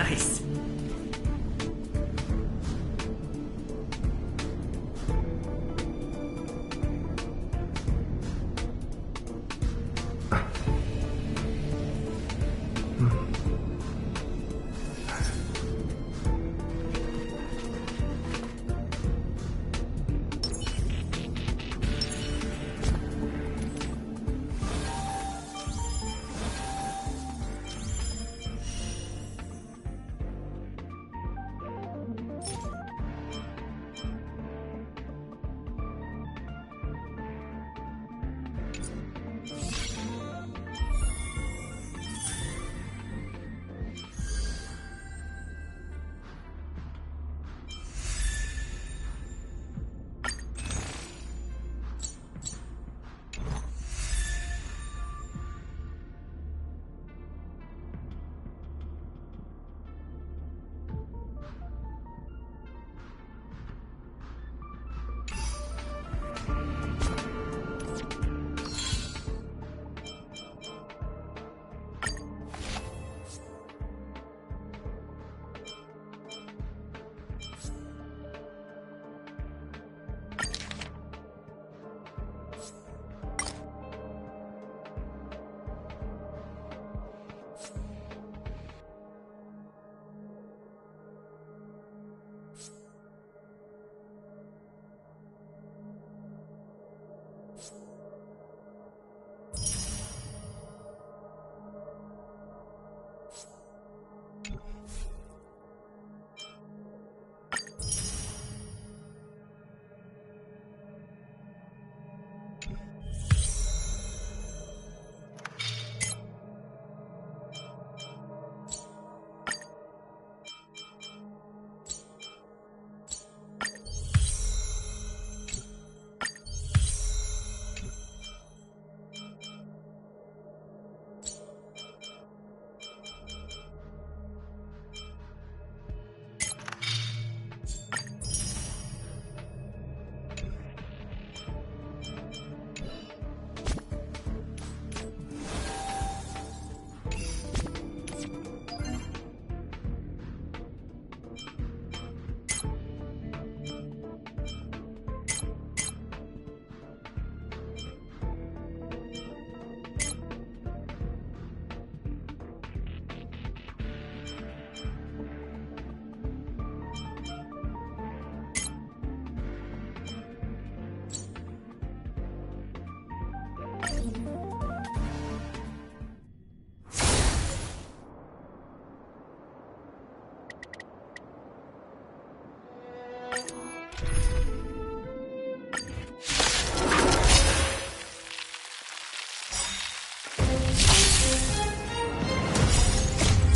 Nice.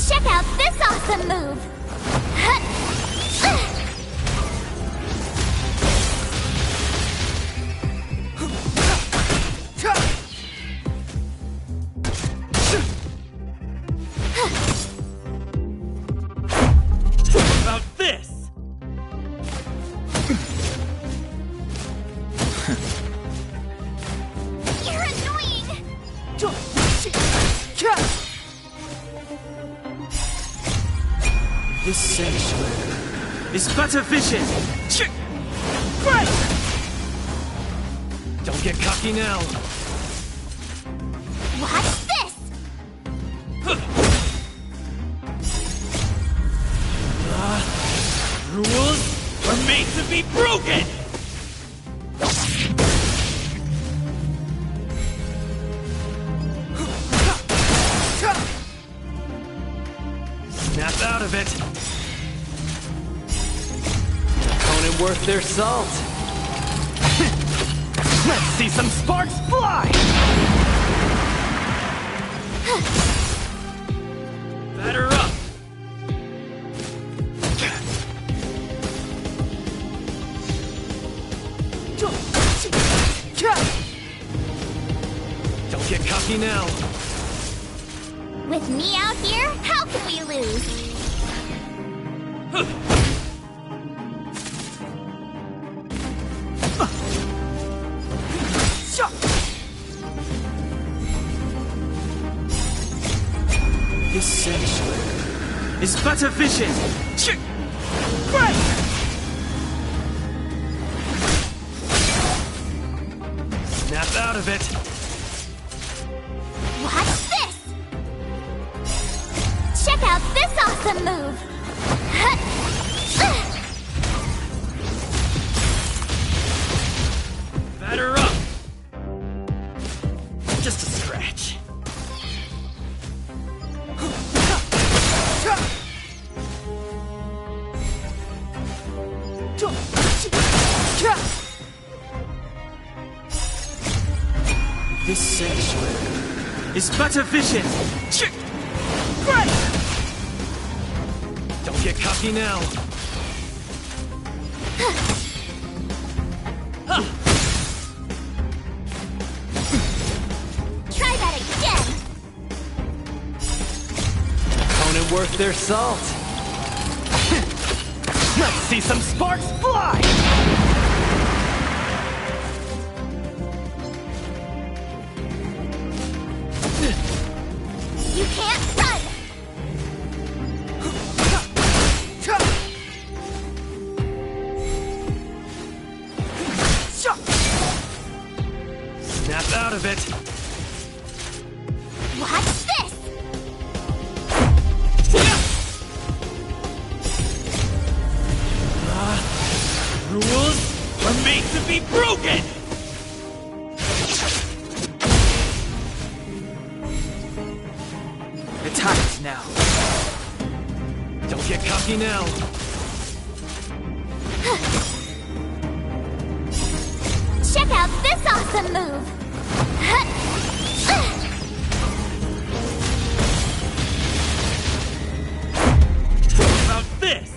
Check out this awesome move! About this! You're annoying! This sanctuary is but a vision! Great! Don't get cocky now! Watch this! Rules are made to be broken! Snap out of it! Opponent worth their salt! Let's see some sparks fly! Batter up! Don't get cocky now! With me out here, how can we lose? This sanctuary It's but a vision! Break! Snap out of it! Watch this! Check out this awesome move! Batter up! Just a scratch. This sanctuary is but a vision! Break! Don't get cocky now! Try that again! Opponent worth their salt! Let's see some sparks fly! You can't run! Snap out of it! Watch this! Rules are made to be broken! The time's now. Don't get cocky now. Check out this awesome move! What about this?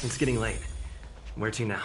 It's getting late. Where to now?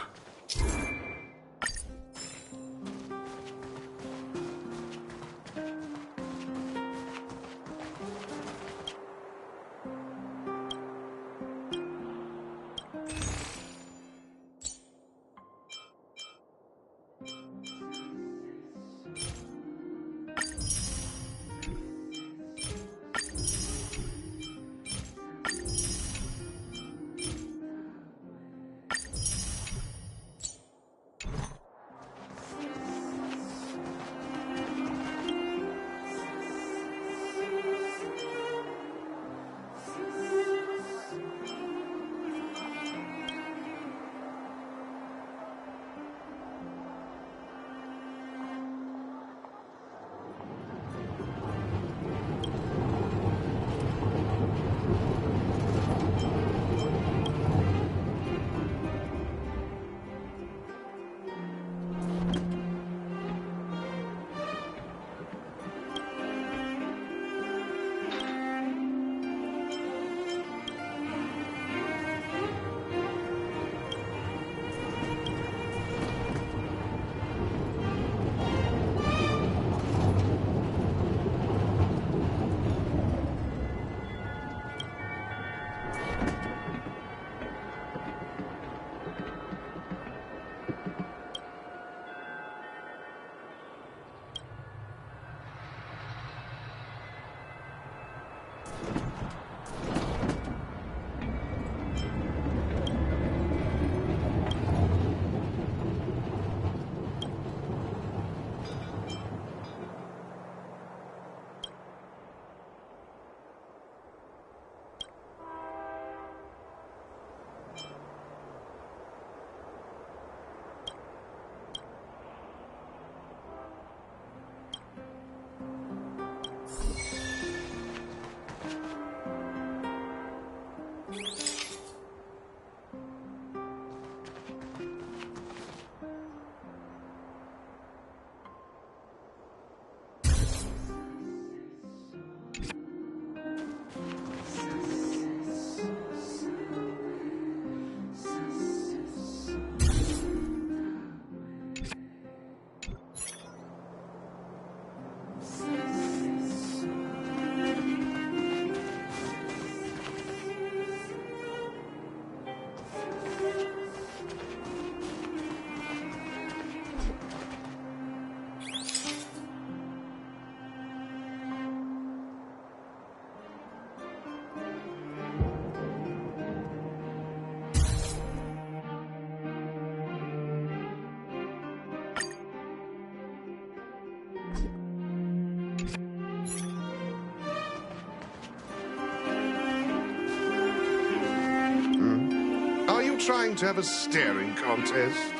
trying to have a staring contest?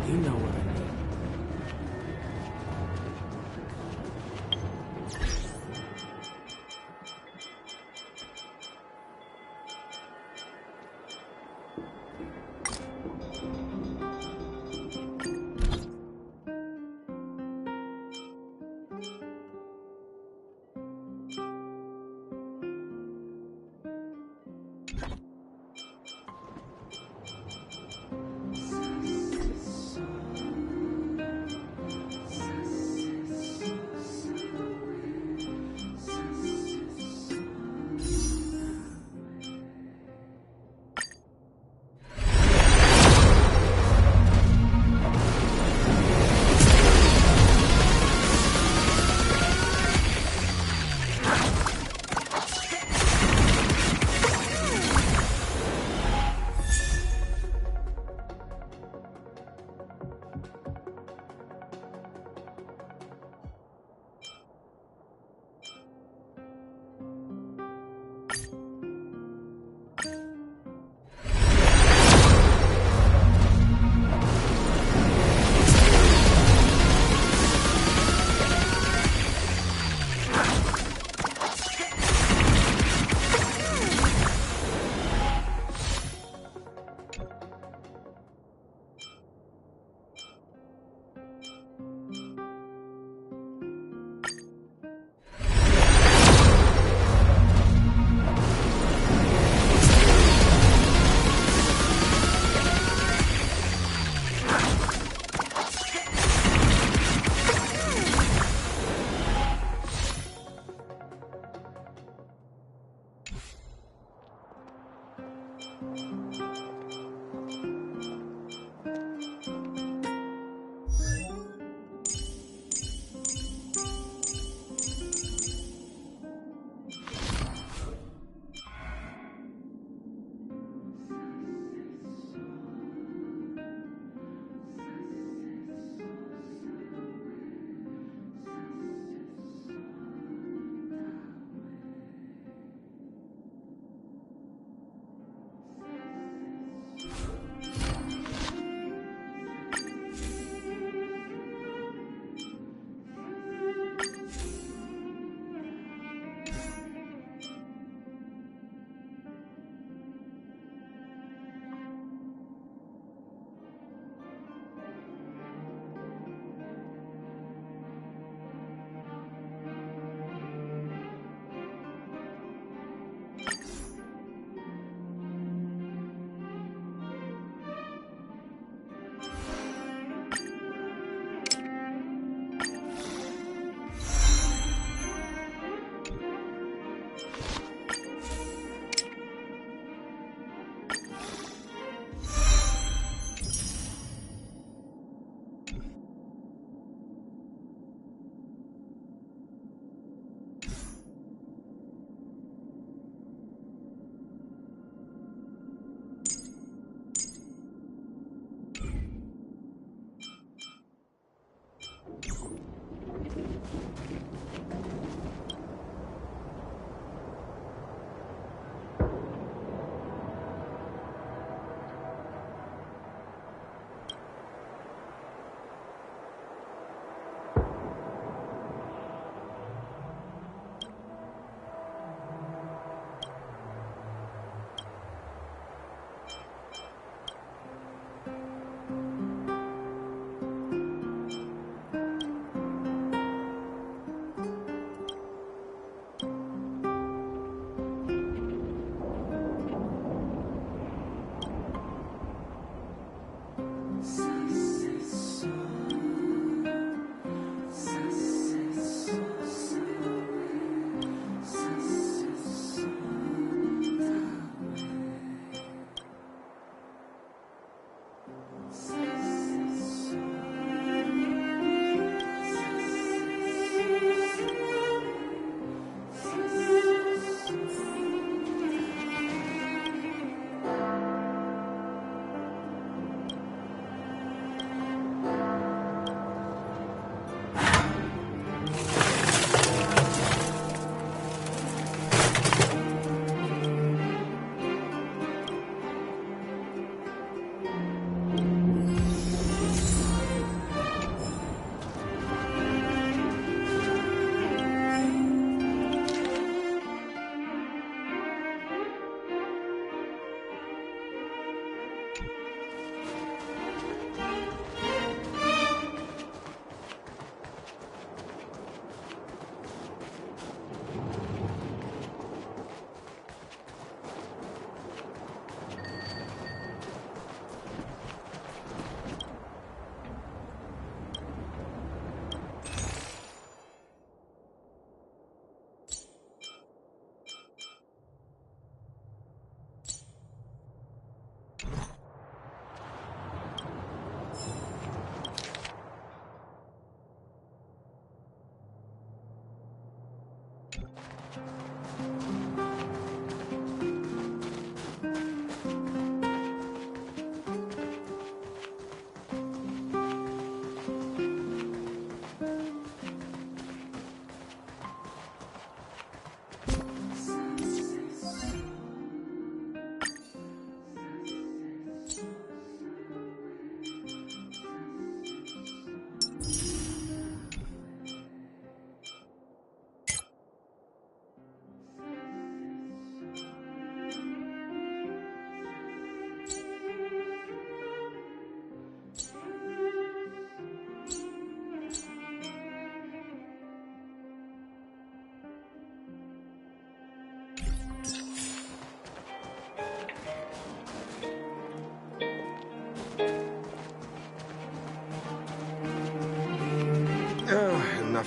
You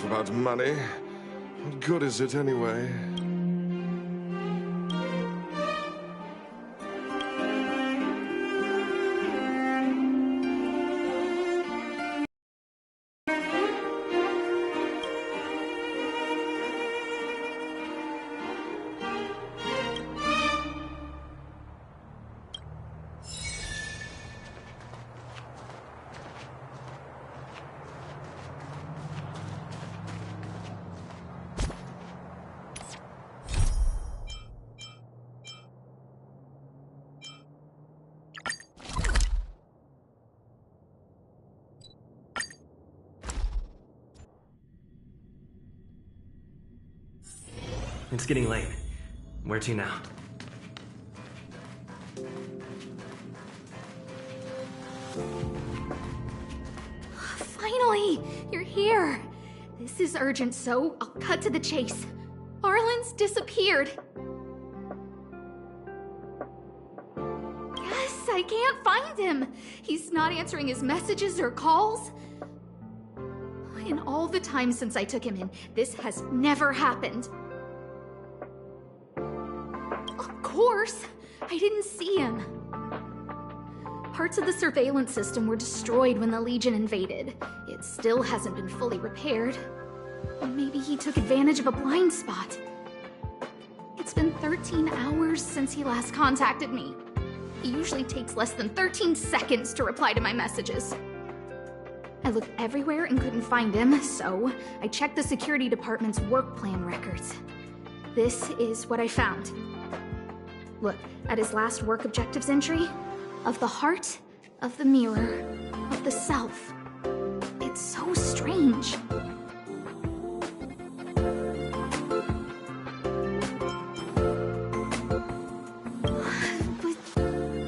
Not about money. What good is it anyway? It's getting late. Where to now? Finally! You're here! This is urgent, so I'll cut to the chase. Arlen's disappeared. Yes, I can't find him. He's not answering his messages or calls. In all the time since I took him in, this has never happened. Of course, I didn't see him. Parts of the surveillance system were destroyed when the Legion invaded. It still hasn't been fully repaired. Maybe he took advantage of a blind spot. It's been 13 hours since he last contacted me. He usually takes less than 13 seconds to reply to my messages. I looked everywhere and couldn't find him, so I checked the security department's work plan records. This is what I found. Look at his last work objectives entry. Of the heart, of the mirror, of the self. It's so strange.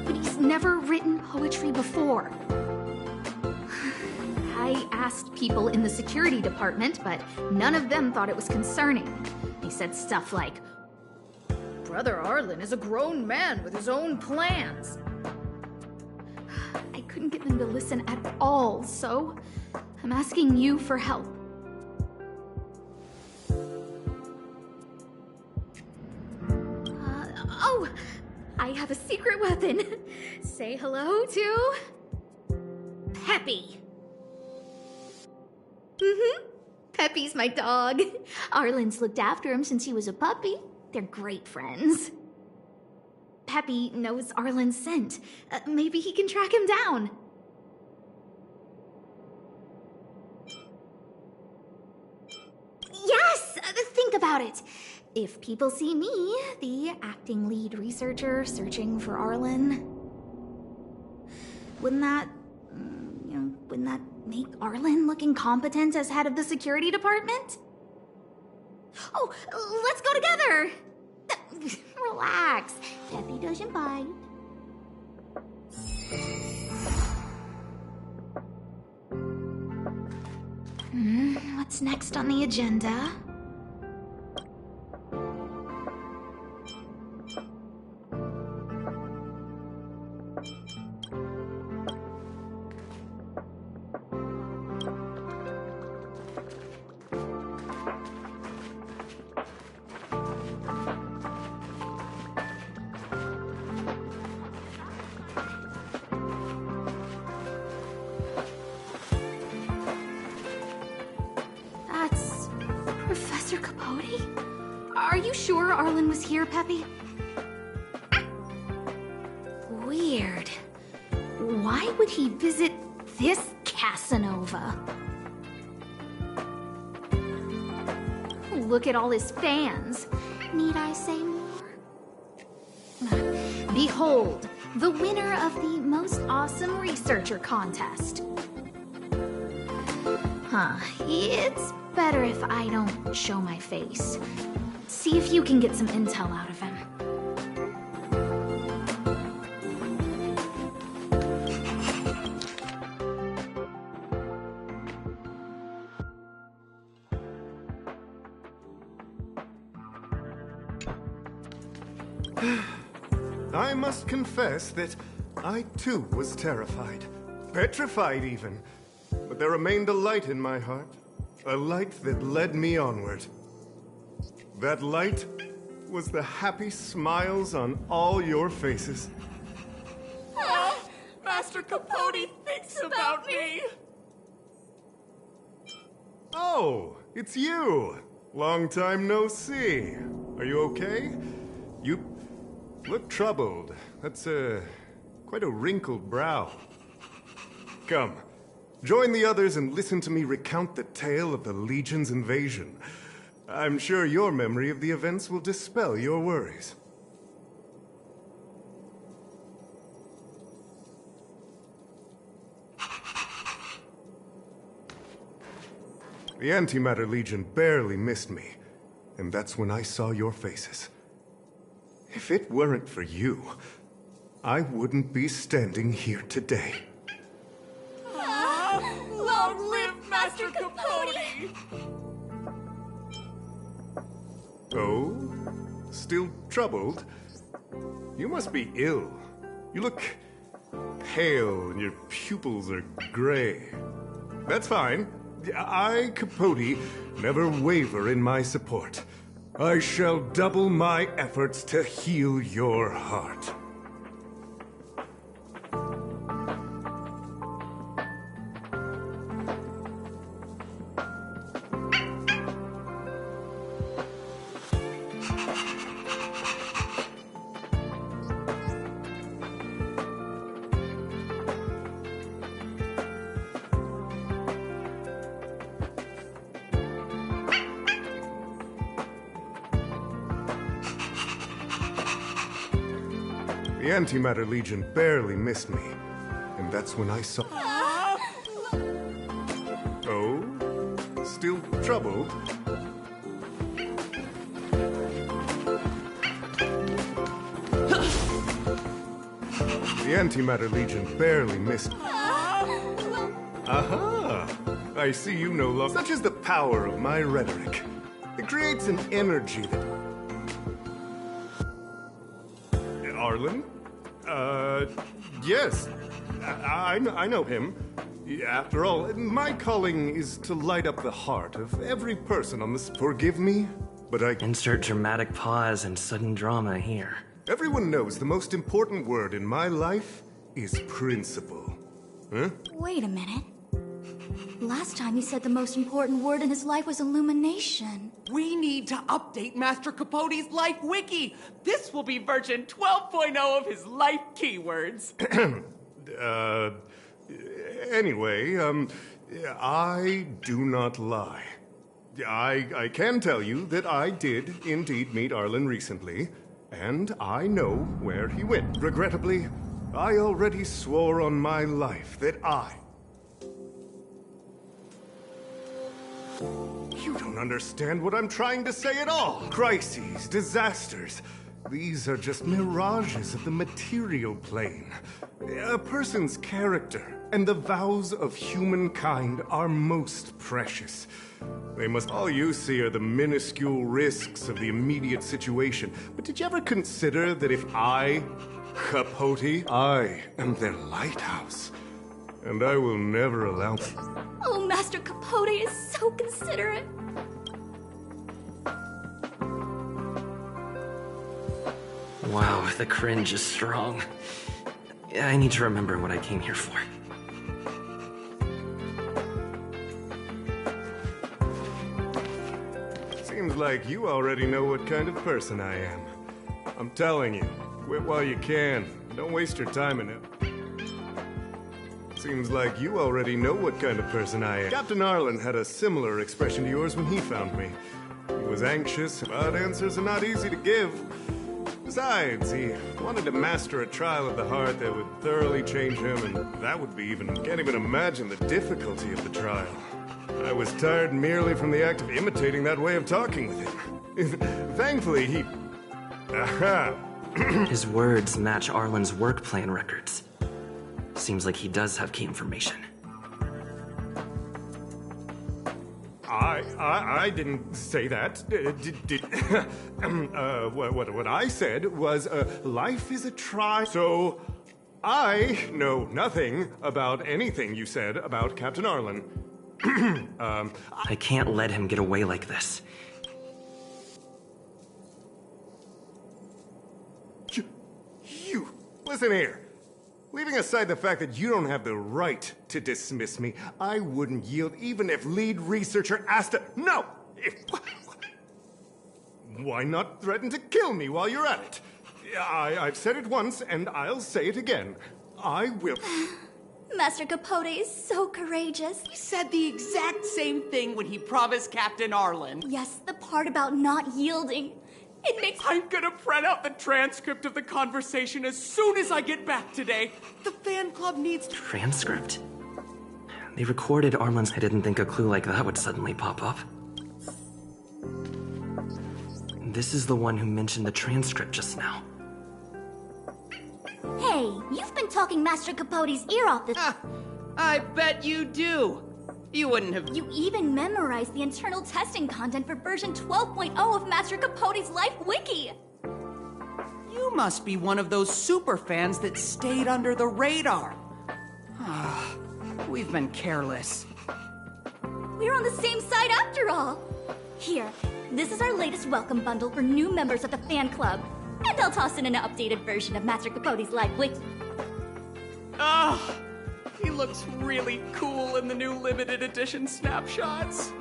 But he's never written poetry before. I asked people in the security department, but none of them thought it was concerning. They said stuff like, "Brother Arlen is a grown man with his own plans." I couldn't get them to listen at all, so I'm asking you for help. Oh, I have a secret weapon. Say hello to Peppy. Peppy's my dog. Arlen's looked after him since he was a puppy. They're great friends. Peppy knows Arlen's scent. Maybe he can track him down. Yes! Think about it. If people see me, the acting lead researcher searching for Arlen, wouldn't that make Arlen look incompetent as head of the security department? Oh, let's go together! Relax. Peppy doesn't bite. What's next on the agenda? That's Professor Capote? Are you sure Arlen was here, Peppy? Weird. Why would he visit this Casanova? Look at all his fans. Need I say more? Behold, the winner of the Most Awesome Researcher contest. It's better if I don't show my face. See if you can get some intel out of him. I must confess that I too was terrified. Petrified even. But there remained a light in my heart. A light that led me onward. That light was the happy smiles on all your faces. Master Capote thinks about me! Oh, it's you! Long time no see. Are you okay? You look troubled. That's quite a wrinkled brow. Come, join the others and listen to me recount the tale of the Legion's invasion. I'm sure your memory of the events will dispel your worries. The Antimatter Legion barely missed me, and that's when I saw your faces. If it weren't for you, I wouldn't be standing here today. Long live Master Capote! Oh? Still troubled? You must be ill. You look pale and your pupils are gray. That's fine. I, Capote, never waver in my support. I shall double my efforts to heal your heart. The Antimatter Legion barely missed me, and that's when I saw... Oh? Still troubled? The Antimatter Legion barely missed... Aha! I see you no longer... Such is the power of my rhetoric. It creates an energy that... Arlen? Yes. I know him. After all, my calling is to light up the heart of every person on this... Forgive me, but I... Insert dramatic pause and sudden drama here. Everyone knows the most important word in my life is principle. Huh? Wait a minute. Last time he said the most important word in his life was illumination. We need to update Master Capote's Life Wiki! This will be version 12.0 of his life keywords. Anyway, I do not lie. I can tell you that I did indeed meet Arlen recently, and I know where he went. Regrettably, I already swore on my life that You don't understand what I'm trying to say at all. Crises, disasters. These are just mirages of the material plane. A person's character and the vows of humankind are most precious. They must... All you see are the minuscule risks of the immediate situation. But did you ever consider that if I, Capote, I am their lighthouse? And I will never allow... Oh, Master Capote is so considerate. Wow, the cringe is strong. I need to remember what I came here for. Seems like you already know what kind of person I am. I'm telling you, quit while you can. Don't waste your time in it. Seems like you already know what kind of person I am. Captain Arlen had a similar expression to yours when he found me. He was anxious, but answers are not easy to give. Besides, he wanted to master a trial of the heart that would thoroughly change him, and that would be even... Can't even imagine the difficulty of the trial. I was tired merely from the act of imitating that way of talking with him. Thankfully, he... Aha! His words match Arlen's work plan records. Seems like he does have key information. I didn't say that. What I said was, life is a try. So, I know nothing about anything you said about Captain Arlen. I can't let him get away like this. You, listen here. Leaving aside the fact that you don't have the right to dismiss me, I wouldn't yield even if lead researcher asked to. No! Why not threaten to kill me while you're at it? I've said it once, and I'll say it again. I will. Master Capote is so courageous. He said the exact same thing when he promised Captain Arlen. Yes, the part about not yielding. It makes... I'm gonna print out the transcript of the conversation as soon as I get back today. The fan club needs... Transcript? They recorded Arlen's... I didn't think a clue like that would suddenly pop up. This is the one who mentioned the transcript just now. Hey, you've been talking Master Capote's ear off this... I bet you do. You wouldn't have... You even memorized the internal testing content for version 12.0 of Master Capote's Life Wiki! You must be one of those super fans that stayed under the radar. We've been careless. We're on the same side after all! Here, this is our latest welcome bundle for new members of the fan club. And I'll toss in an updated version of Master Capote's Life Wiki. He looks really cool in the new limited edition snapshots.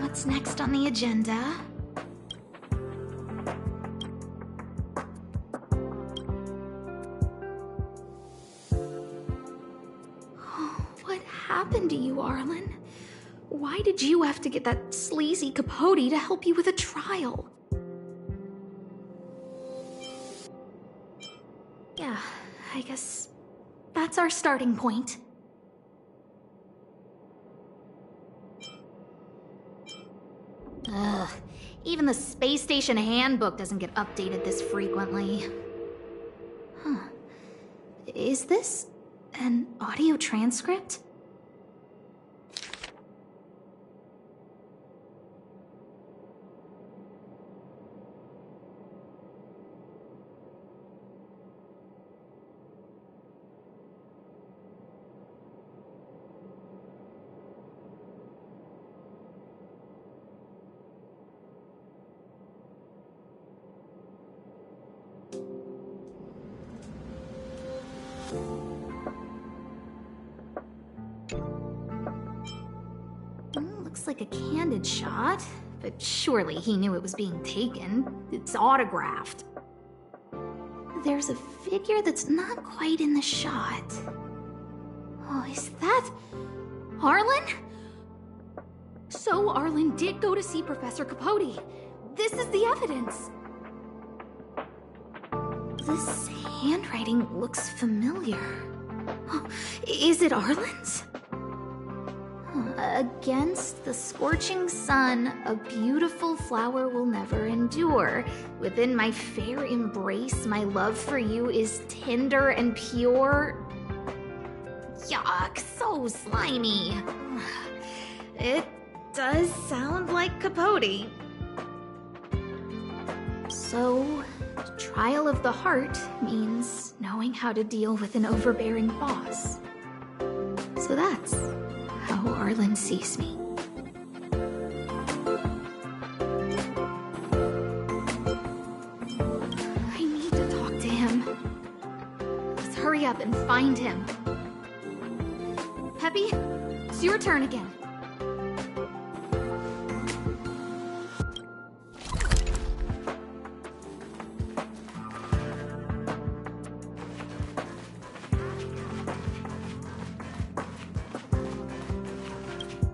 What's next on the agenda? What happened to you, Arlen? Why did you have to get that sleazy Capote to help you with a trial? Yeah, I guess that's our starting point. Ugh, even the space station handbook doesn't get updated this frequently. Huh. Is this an audio transcript? Looks like a candid shot, but surely he knew it was being taken. It's autographed. There's a figure that's not quite in the shot. Oh, is that Arlen? So Arlen did go to see Professor Capote. This is the evidence. This handwriting looks familiar. Oh, is it Arlen's? Against the scorching sun, a beautiful flower will never endure. Within my fair embrace, my love for you is tender and pure. Yuck, so slimy. It does sound like Capote. So, trial of the heart means knowing how to deal with an overbearing boss. So that's how Arlen sees me. I need to talk to him. Let's hurry up and find him. Peppy, it's your turn again.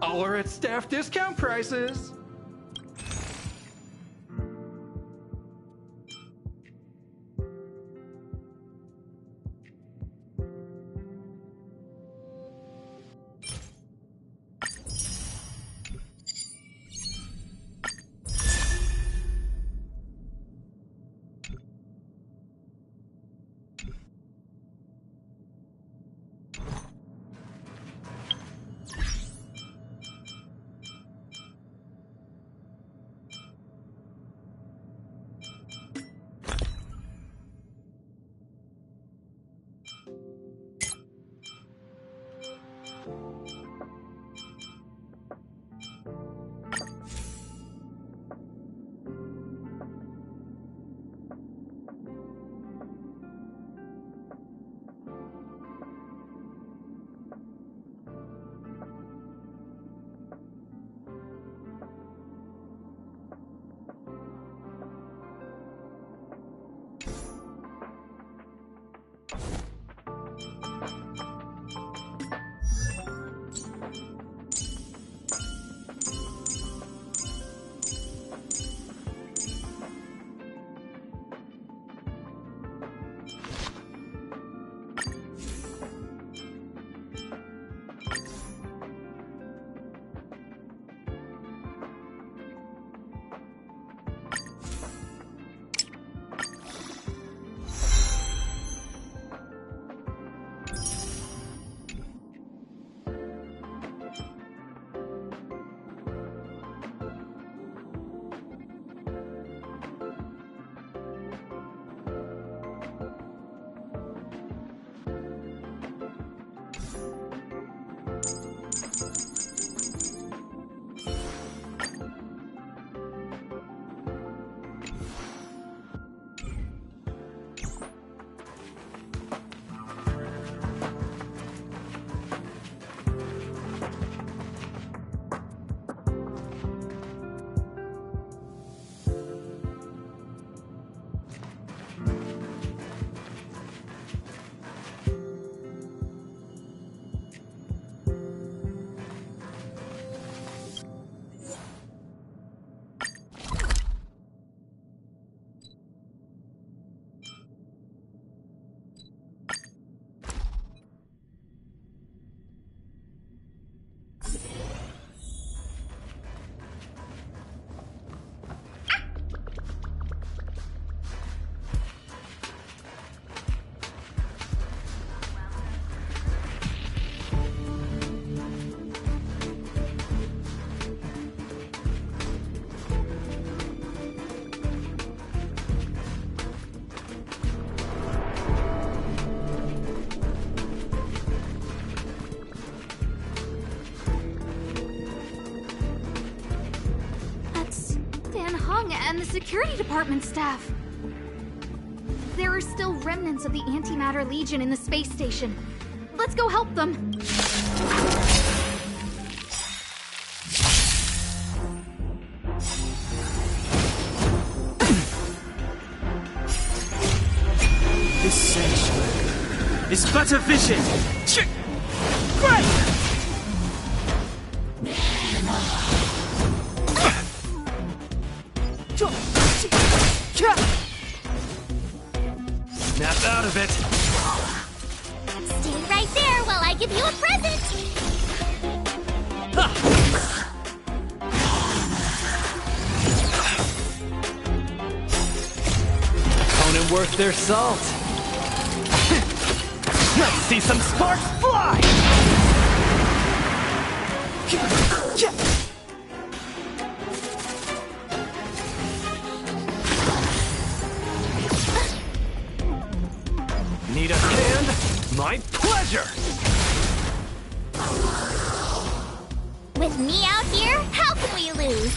All are at staff discount prices. Hung and the security department staff. There are still remnants of the Antimatter Legion in the space station. Let's go help them. This sanctuary is but a vision. Great! Snap out of it! Stay right there while I give you a present! Opponent worth their salt. Let's see some sparks fly! Need a hand? My pleasure! With me out here, how can we lose?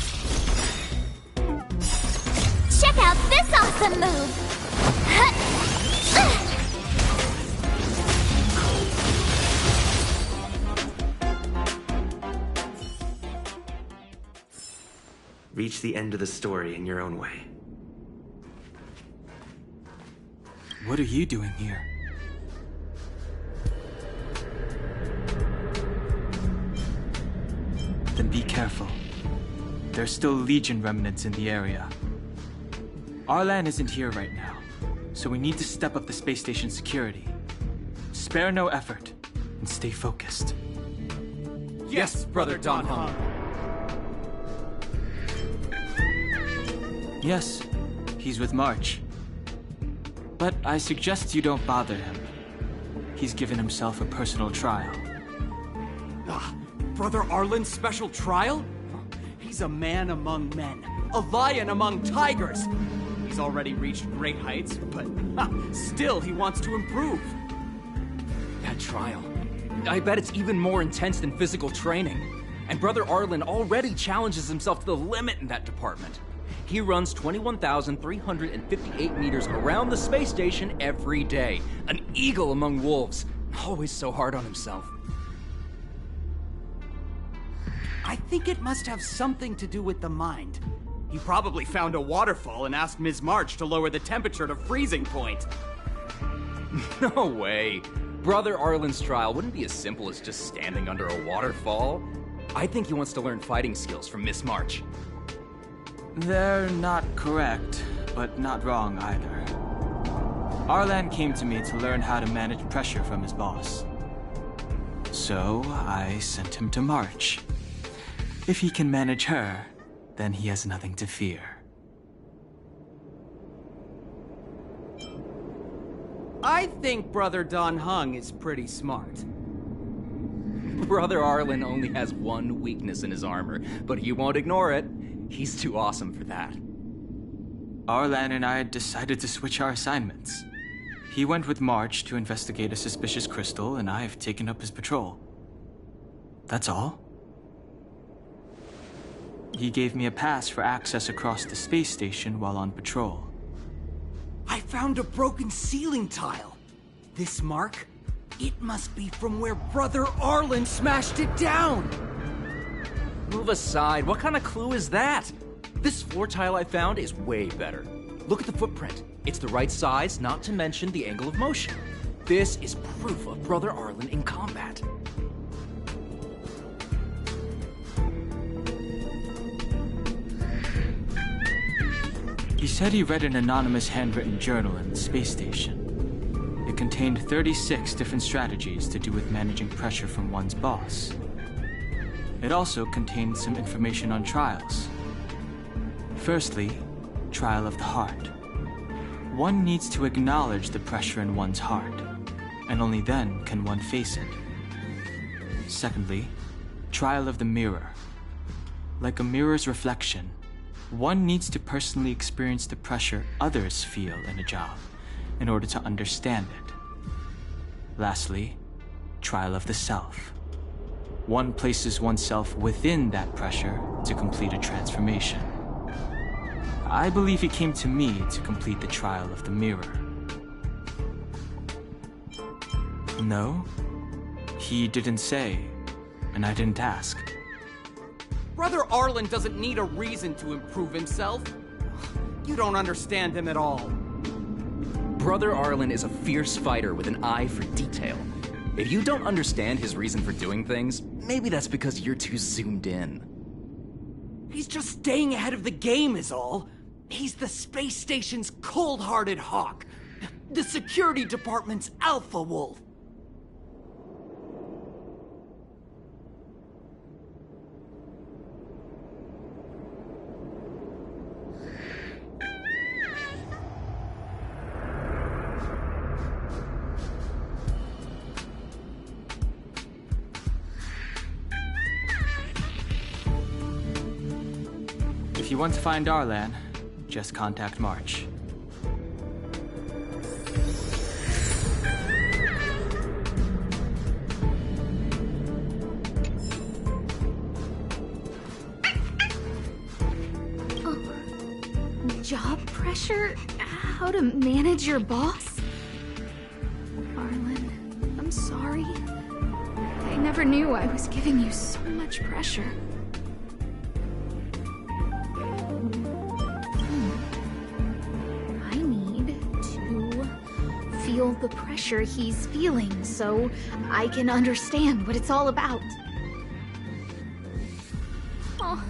Check out this awesome move! Reach the end of the story in your own way. What are you doing here? Then be careful. There's still Legion remnants in the area. Arlan isn't here right now, so we need to step up the space station security. Spare no effort, and stay focused. Yes, Brother Don Hung. Yes, he's with March. But I suggest you don't bother him. He's given himself a personal trial. Brother Arlen's special trial? He's a man among men, a lion among tigers. He's already reached great heights, but still he wants to improve. That trial. I bet it's even more intense than physical training. And Brother Arlen already challenges himself to the limit in that department. He runs 21,358 meters around the space station every day. An eagle among wolves. Always so hard on himself. I think it must have something to do with the mind. He probably found a waterfall and asked Ms. March to lower the temperature to freezing point. No way. Brother Arlen's trial wouldn't be as simple as just standing under a waterfall. I think he wants to learn fighting skills from Miss March. They're not correct, but not wrong either. Arlan came to me to learn how to manage pressure from his boss. So I sent him to March. If he can manage her, then he has nothing to fear. I think Brother Don Hung is pretty smart. Brother Arlen only has one weakness in his armor, but he won't ignore it. He's too awesome for that. Arlan and I decided to switch our assignments. He went with March to investigate a suspicious crystal, and I've taken up his patrol. That's all. He gave me a pass for access across the space station while on patrol. I found a broken ceiling tile. This mark? It must be from where Brother Arlen smashed it down! Move aside. What kind of clue is that? This floor tile I found is way better. Look at the footprint. It's the right size, not to mention the angle of motion. This is proof of Brother Arlen in combat. He said he read an anonymous handwritten journal in the space station. It contained 36 different strategies to do with managing pressure from one's boss. It also contained some information on trials. Firstly, trial of the heart. One needs to acknowledge the pressure in one's heart, and only then can one face it. Secondly, trial of the mirror. Like a mirror's reflection, one needs to personally experience the pressure others feel in a job in order to understand it. Lastly, trial of the self. One places oneself within that pressure to complete a transformation. I believe he came to me to complete the trial of the mirror. No? He didn't say, and I didn't ask. Brother Arlen doesn't need a reason to improve himself. You don't understand him at all. Brother Arlen is a fierce fighter with an eye for detail. If you don't understand his reason for doing things, maybe that's because you're too zoomed in. He's just staying ahead of the game is all. He's the space station's cold-hearted hawk. The security department's alpha wolf. If you want to find Arlan, just contact March. Job pressure? How to manage your boss? Arlen, I'm sorry. I never knew I was giving you so much pressure. I need to feel the pressure he's feeling so I can understand what it's all about. Oh,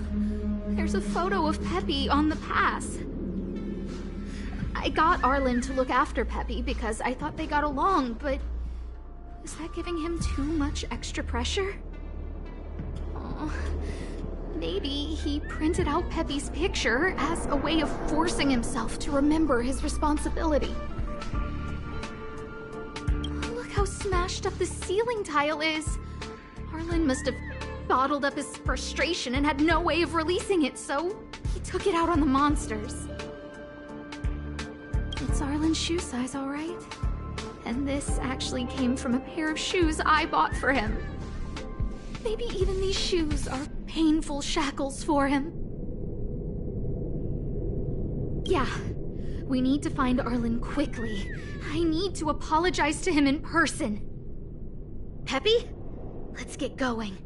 there's a photo of Peppy on the pass. I got Arlen to look after Peppy because I thought they got along, but is that giving him too much extra pressure? Oh, maybe he printed out Peppy's picture as a way of forcing himself to remember his responsibility. Look how smashed up the ceiling tile is. Arlen must have bottled up his frustration and had no way of releasing it, so he took it out on the monsters. It's Arlen's shoe size, all right? And this actually came from a pair of shoes I bought for him. Maybe even these shoes are painful shackles for him. Yeah, we need to find Arlen quickly. I need to apologize to him in person. Peppy, let's get going.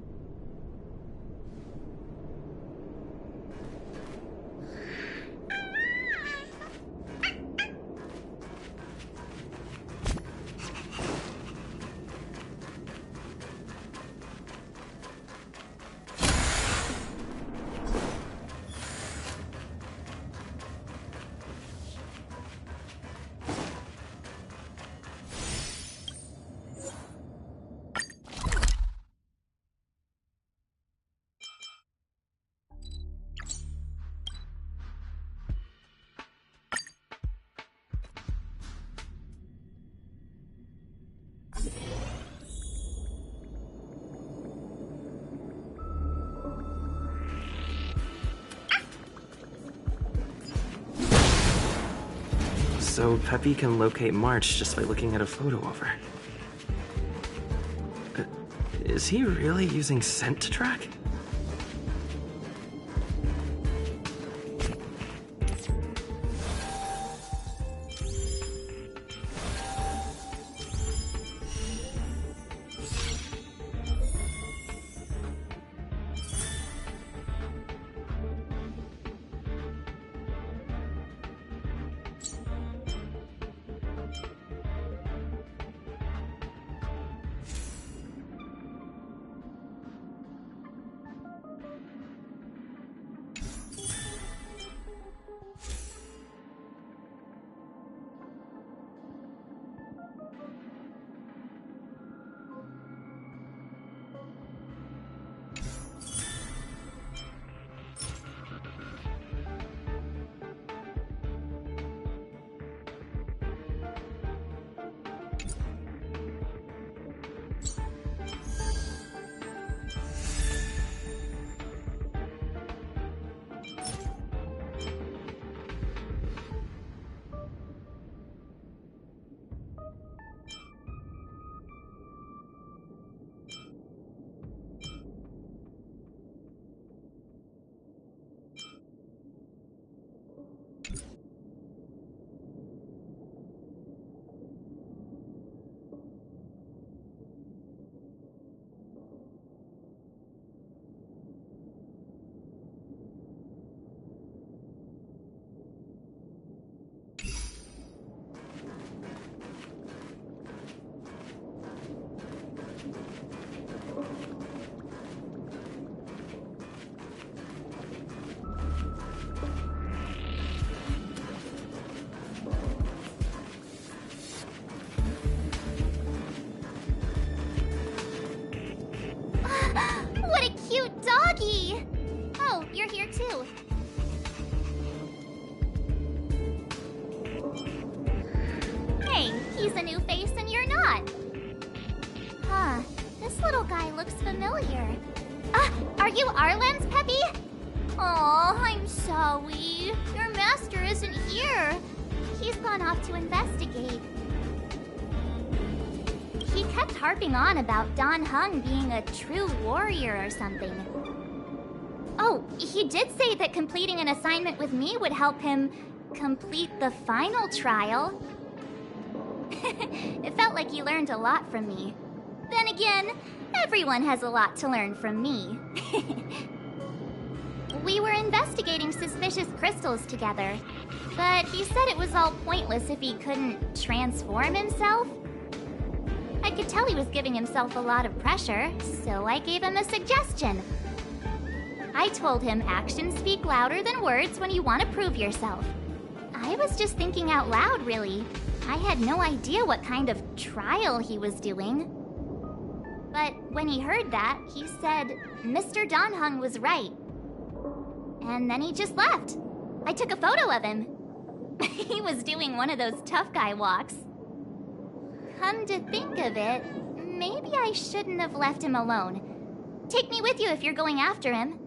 So Peppy can locate March just by looking at a photo of her. Is he really using scent to track? a new face and you're not. Huh, this little guy looks familiar. Are you Arlen's Peppy? Oh, I'm sorry. Your master isn't here. He's gone off to investigate. He kept harping on about Don Hung being a true warrior or something. Oh, he did say that completing an assignment with me would help him complete the final trial. It felt like he learned a lot from me. Then again, everyone has a lot to learn from me. We were investigating suspicious crystals together, but he said it was all pointless if he couldn't transform himself. I could tell he was giving himself a lot of pressure, so I gave him a suggestion. I told him actions speak louder than words when you want to prove yourself. I was just thinking out loud, really. I had no idea what kind of trial he was doing. But when he heard that, he said Mr. Don Hung was right. And then he just left. I took a photo of him. He was doing one of those tough guy walks. Come to think of it, maybe I shouldn't have left him alone. Take me with you if you're going after him.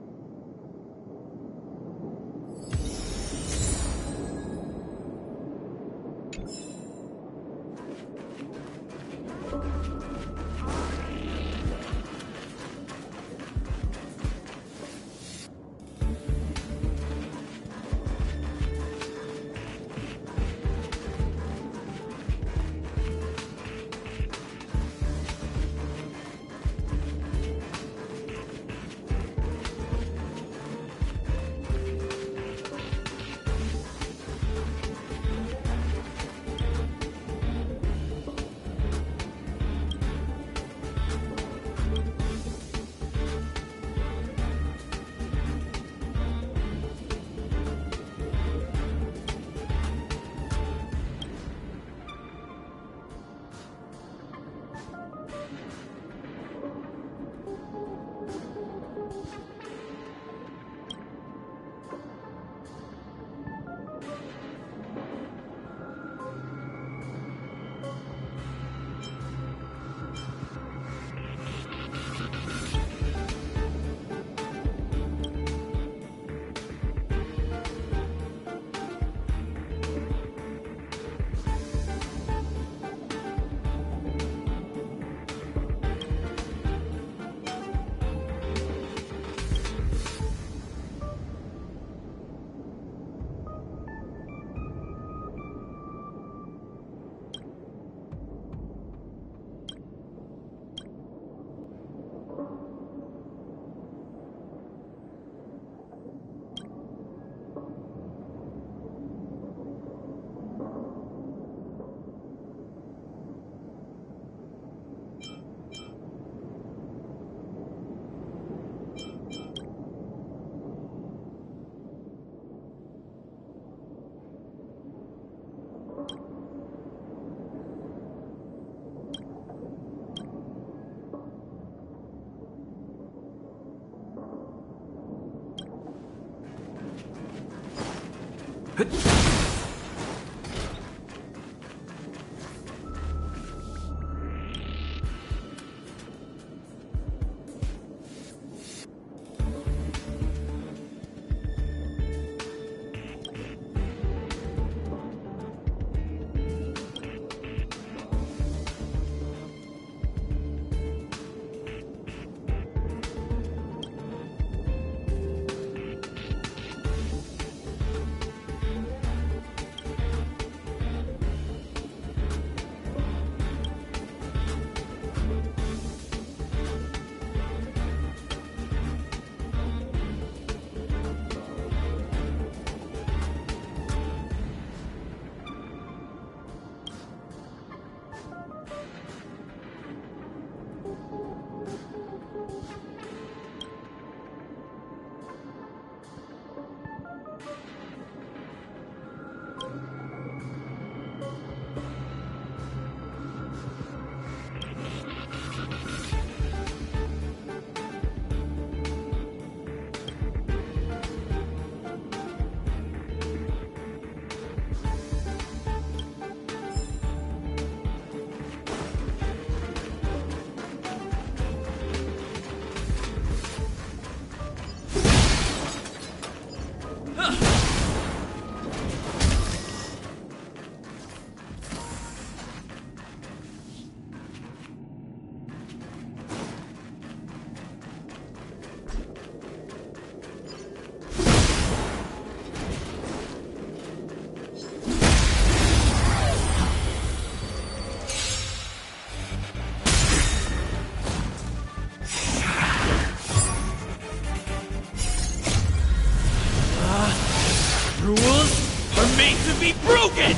to be broken!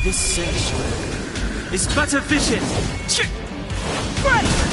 This search is but a vision. Right!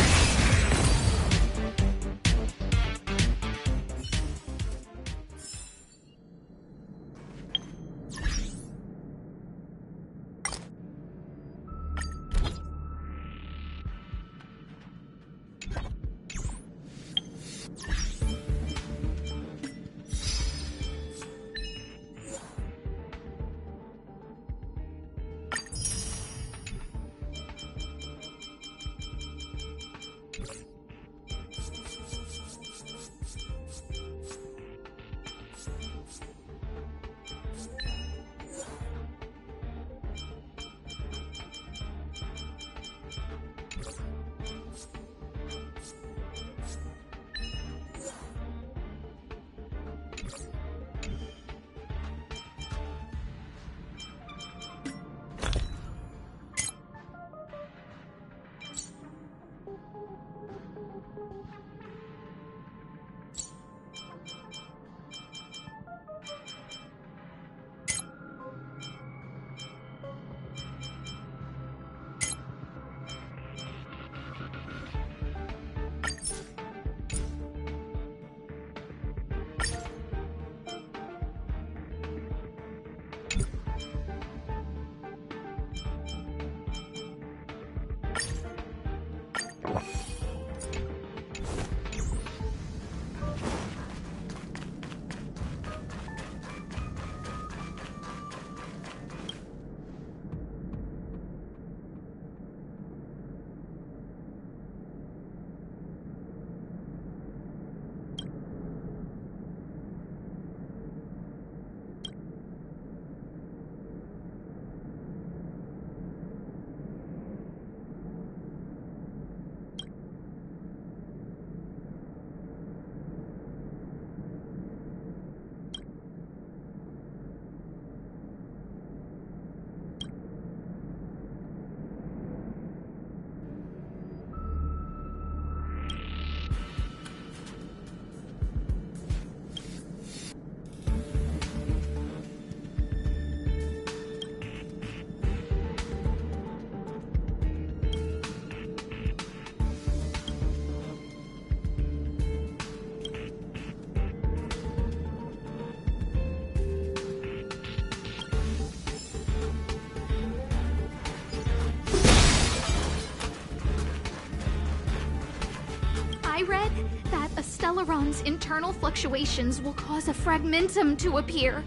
I read that a Stellaron's internal fluctuations will cause a fragmentum to appear.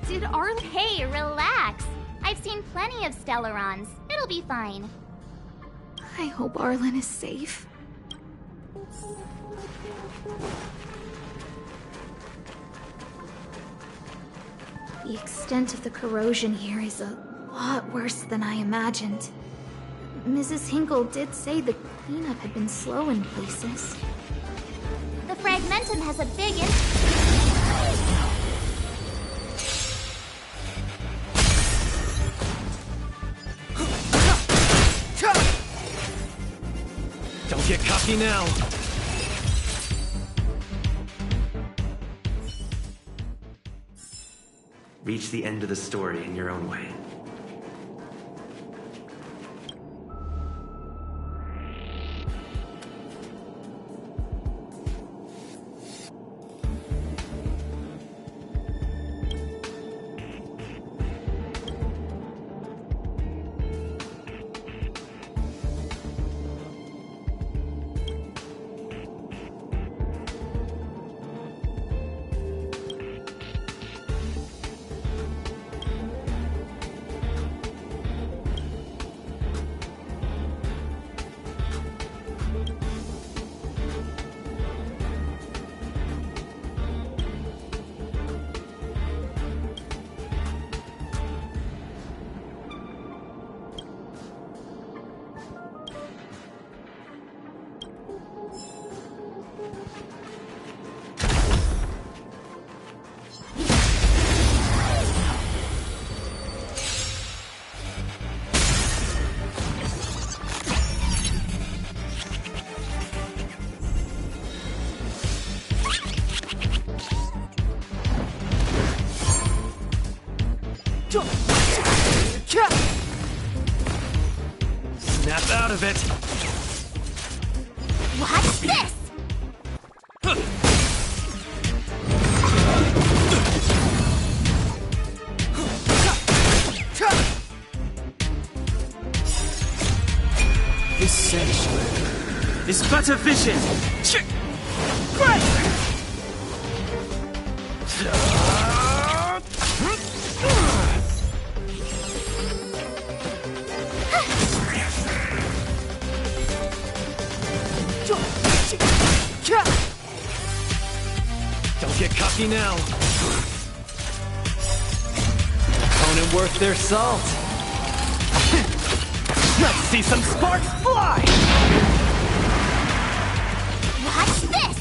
Did Arlen... Hey, relax. I've seen plenty of Stellarons. It'll be fine. I hope Arlen is safe. The extent of the corrosion here is a lot worse than I imagined. Mrs. Hinkle did say the cleanup had been slow in places. The fragmentum has a big Don't get cocky now. Reach the end of the story in your own way. Snap out of it! Watch this! This sanctuary is but a vision! Great! Don't get cocky now. Opponent worth their salt. Let's see some sparks fly! Watch this!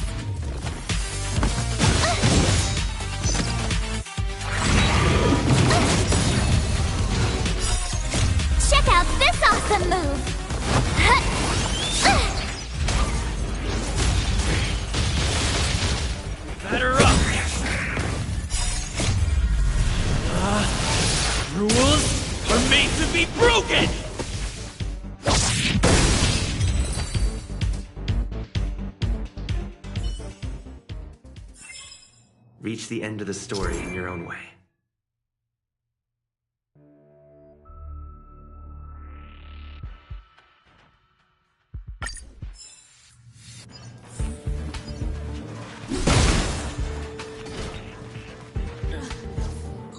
Check out this awesome move! Batter up! Rules are made to be broken! Reach the end of the story in your own way.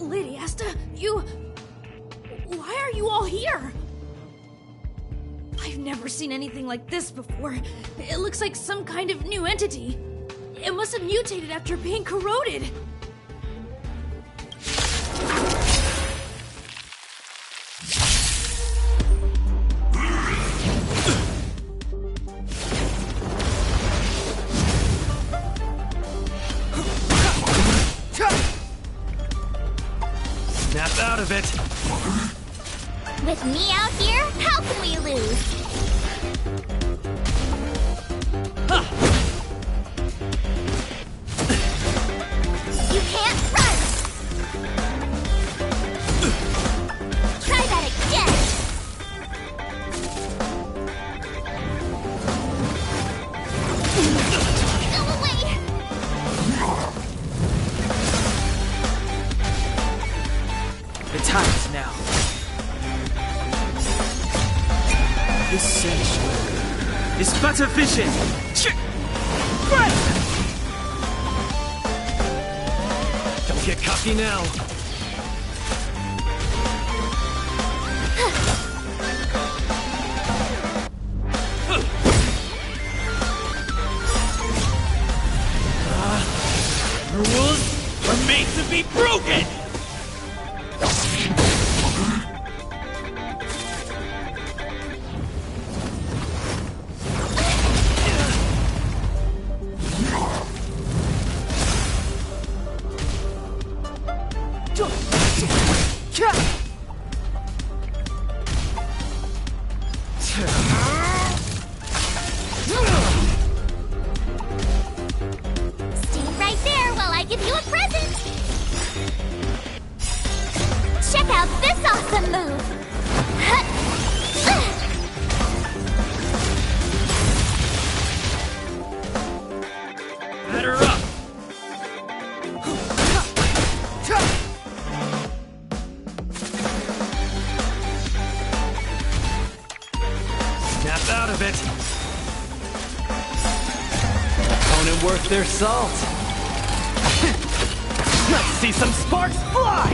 Lady Asta, you... Why are you all here? I've never seen anything like this before. It looks like some kind of new entity. It must have mutated after being corroded. Snap out of it! With me out here, how can we lose? You can't run! Try that again! Go away! The time is now. This sanctuary is but a vision! Great! Don't get cocky now. Rules are made to be broken! Stay right there while I give you a present! Check out this awesome move! Batter up! Snap out of it! Opponent worth their salt! Let's see some sparks fly!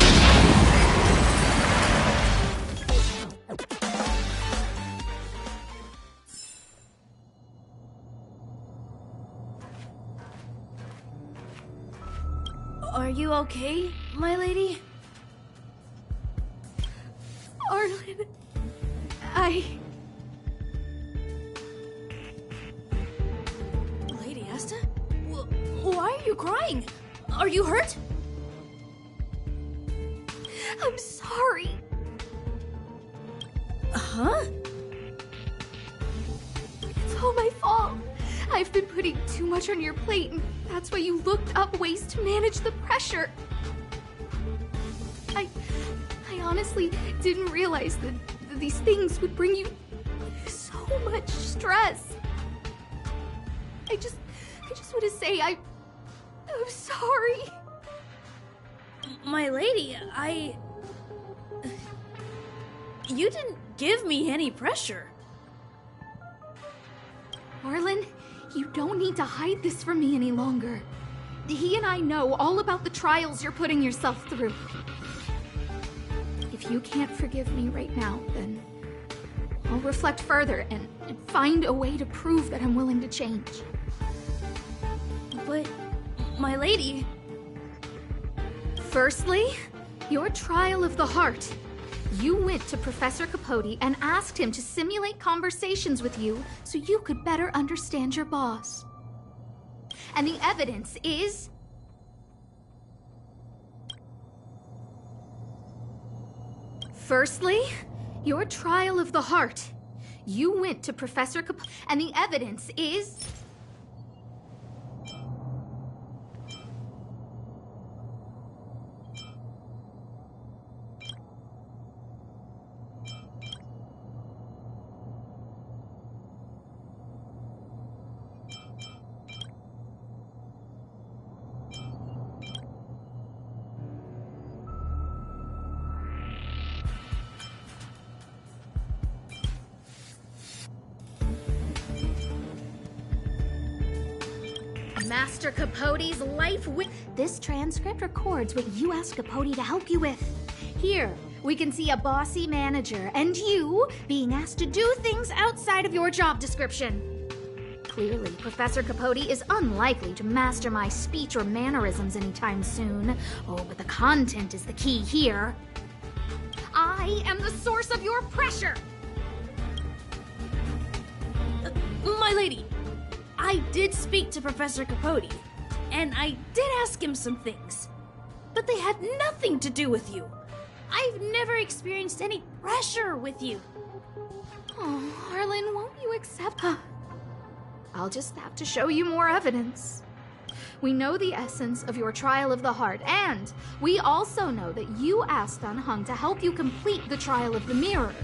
Are you okay, my lady? Arlen... Lady Asta? Why are you crying? Are you hurt? I'm sorry. Huh? It's all my fault. I've been putting too much on your plate, and that's why you looked up ways to manage the pressure. I honestly didn't realize that these things would bring you so much stress. I just want to say I'm sorry. My lady, You didn't give me any pressure. Arlen, you don't need to hide this from me any longer. He and I know all about the trials you're putting yourself through. If you can't forgive me right now, then I'll reflect further and find a way to prove that I'm willing to change. But, my lady... Firstly, your trial of the heart. You went to Professor Capote and asked him to simulate conversations with you so you could better understand your boss. And the evidence is... Firstly, your trial of the heart. You went to Professor Capote, and the evidence is... Master Capote's life with... This transcript records what you asked Capote to help you with. Here, we can see a bossy manager and you being asked to do things outside of your job description. Clearly, Professor Capote is unlikely to master my speech or mannerisms anytime soon. Oh, but the content is the key here. I am the source of your pressure! My lady, I did speak to Professor Capote, and I did ask him some things. But they had nothing to do with you. I've never experienced any pressure with you. Oh, Arlen, won't you accept... I'll just have to show you more evidence. We know the essence of your trial of the heart, and we also know that you asked Hung to help you complete the trial of the mirror.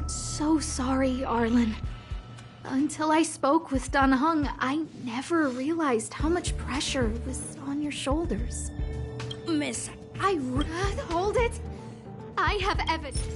I'm so sorry, Arlen. Until I spoke with Dan Heng, I never realized how much pressure was on your shoulders. Miss, Hold it! I have evidence.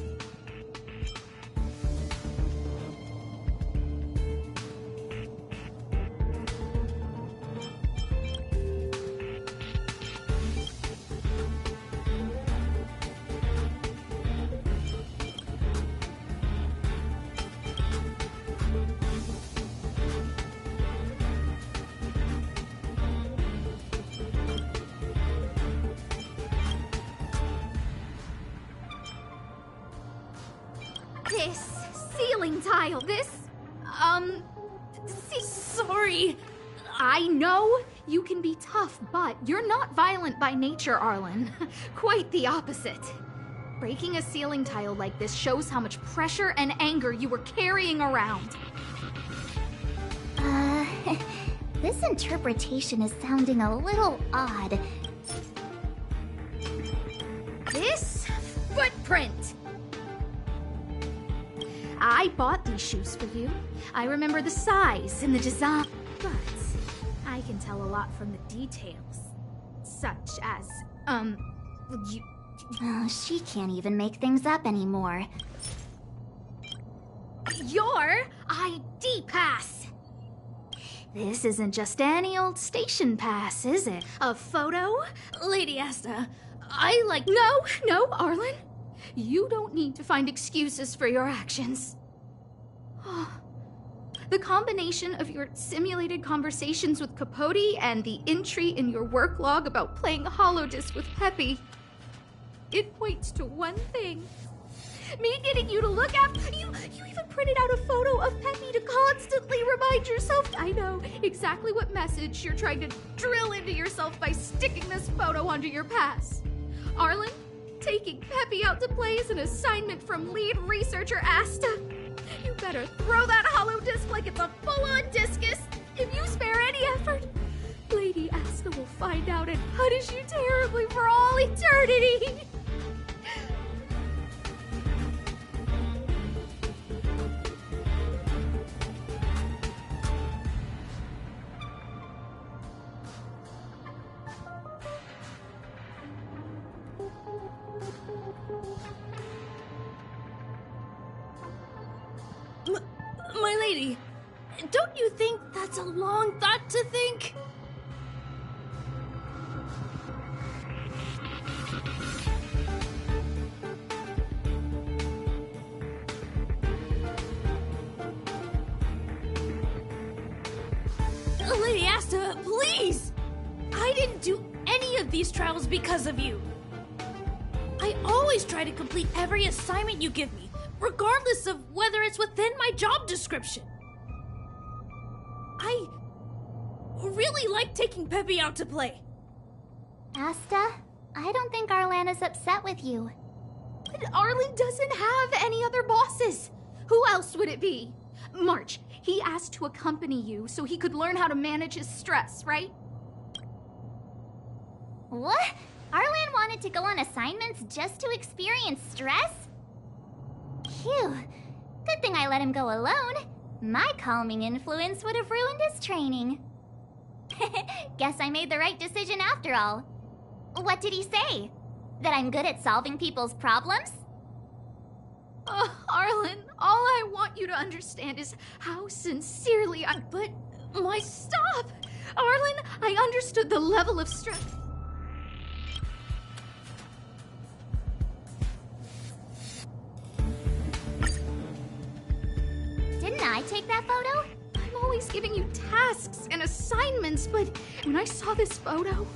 This ceiling tile, sorry. I know you can be tough, but you're not violent by nature, Arlen. Quite the opposite. Breaking a ceiling tile like this shows how much pressure and anger you were carrying around. This interpretation is sounding a little odd. This footprint! I bought these shoes for you. I remember the size and the design, but I can tell a lot from the details. Such as, you... She can't even make things up anymore. Your ID pass! This isn't just any old station pass, is it? A photo? Lady Asta, No, Arlen. You don't need to find excuses for your actions. The combination of your simulated conversations with Capote and the entry in your work log about playing Holodisc with Peppy, it points to one thing. Me getting you to look after you. You even printed out a photo of Peppy to constantly remind yourself. I know exactly what message you're trying to drill into yourself by sticking this photo onto your pass. Arlen, taking Peppy out to play is an assignment from lead researcher Asta. You better throw that hollow disc like it's a full-on discus. If you spare any effort, Lady Asta will find out and punish you terribly for all eternity. My lady, don't you think that's a long thought to think? Lady Asta, please! I didn't do any of these trials because of you. I always try to complete every assignment you give me, regardless of whether it's within my job description. I really like taking Peppy out to play. Asta, I don't think Arlan is upset with you. But Arlen doesn't have any other bosses. Who else would it be? March, he asked to accompany you so he could learn how to manage his stress, right? What? Arlan wanted to go on assignments just to experience stress? Phew. Good thing I let him go alone. My calming influence would have ruined his training. Guess I made the right decision after all. What did he say? That I'm good at solving people's problems? Arlen, all I want you to understand is how sincerely But Stop! Arlen, I understood the level of stress. Didn't I take that photo? I'm always giving you tasks and assignments, but when I saw this photo,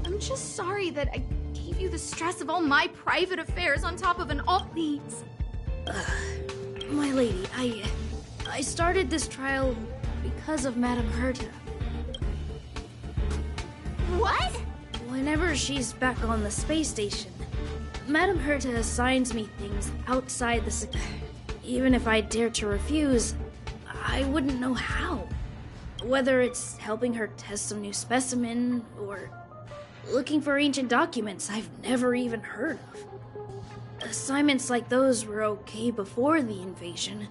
I'm just sorry that I gave you the stress of all my private affairs on top of an all needs. My lady, I started this trial because of Madame Herta. What? Whenever she's back on the space station, Madame Herta assigns me things outside the Even if I dared to refuse, I wouldn't know how. Whether it's helping her test some new specimen, or looking for ancient documents I've never even heard of. Assignments like those were okay before the invasion.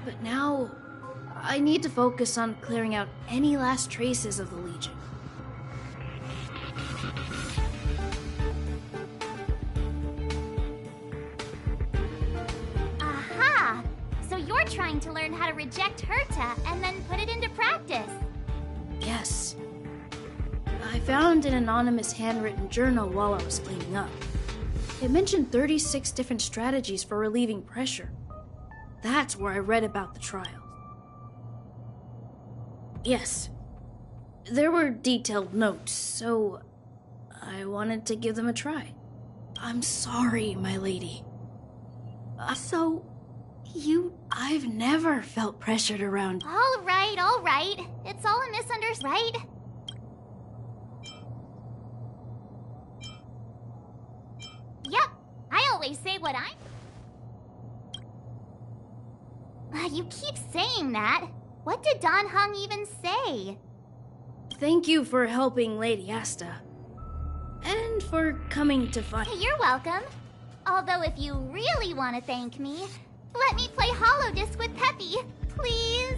But now, I need to focus on clearing out any last traces of the Legion. Aha! So you're trying to learn how to reject Herta and then put it into practice. Yes. I found an anonymous handwritten journal while I was cleaning up. It mentioned 36 different strategies for relieving pressure. That's where I read about the trial. Yes. There were detailed notes, so I wanted to give them a try. I'm sorry, my lady. I've never felt pressured around. All right. It's all a misunderstanding, right? Yep, I always say what I'm... You keep saying that. What did Don Hung even say? Thank you for helping Lady Asta. And for coming to find... Hey, you're welcome. Although if you really want to thank me, let me play Hollow Disc with Peppy, please.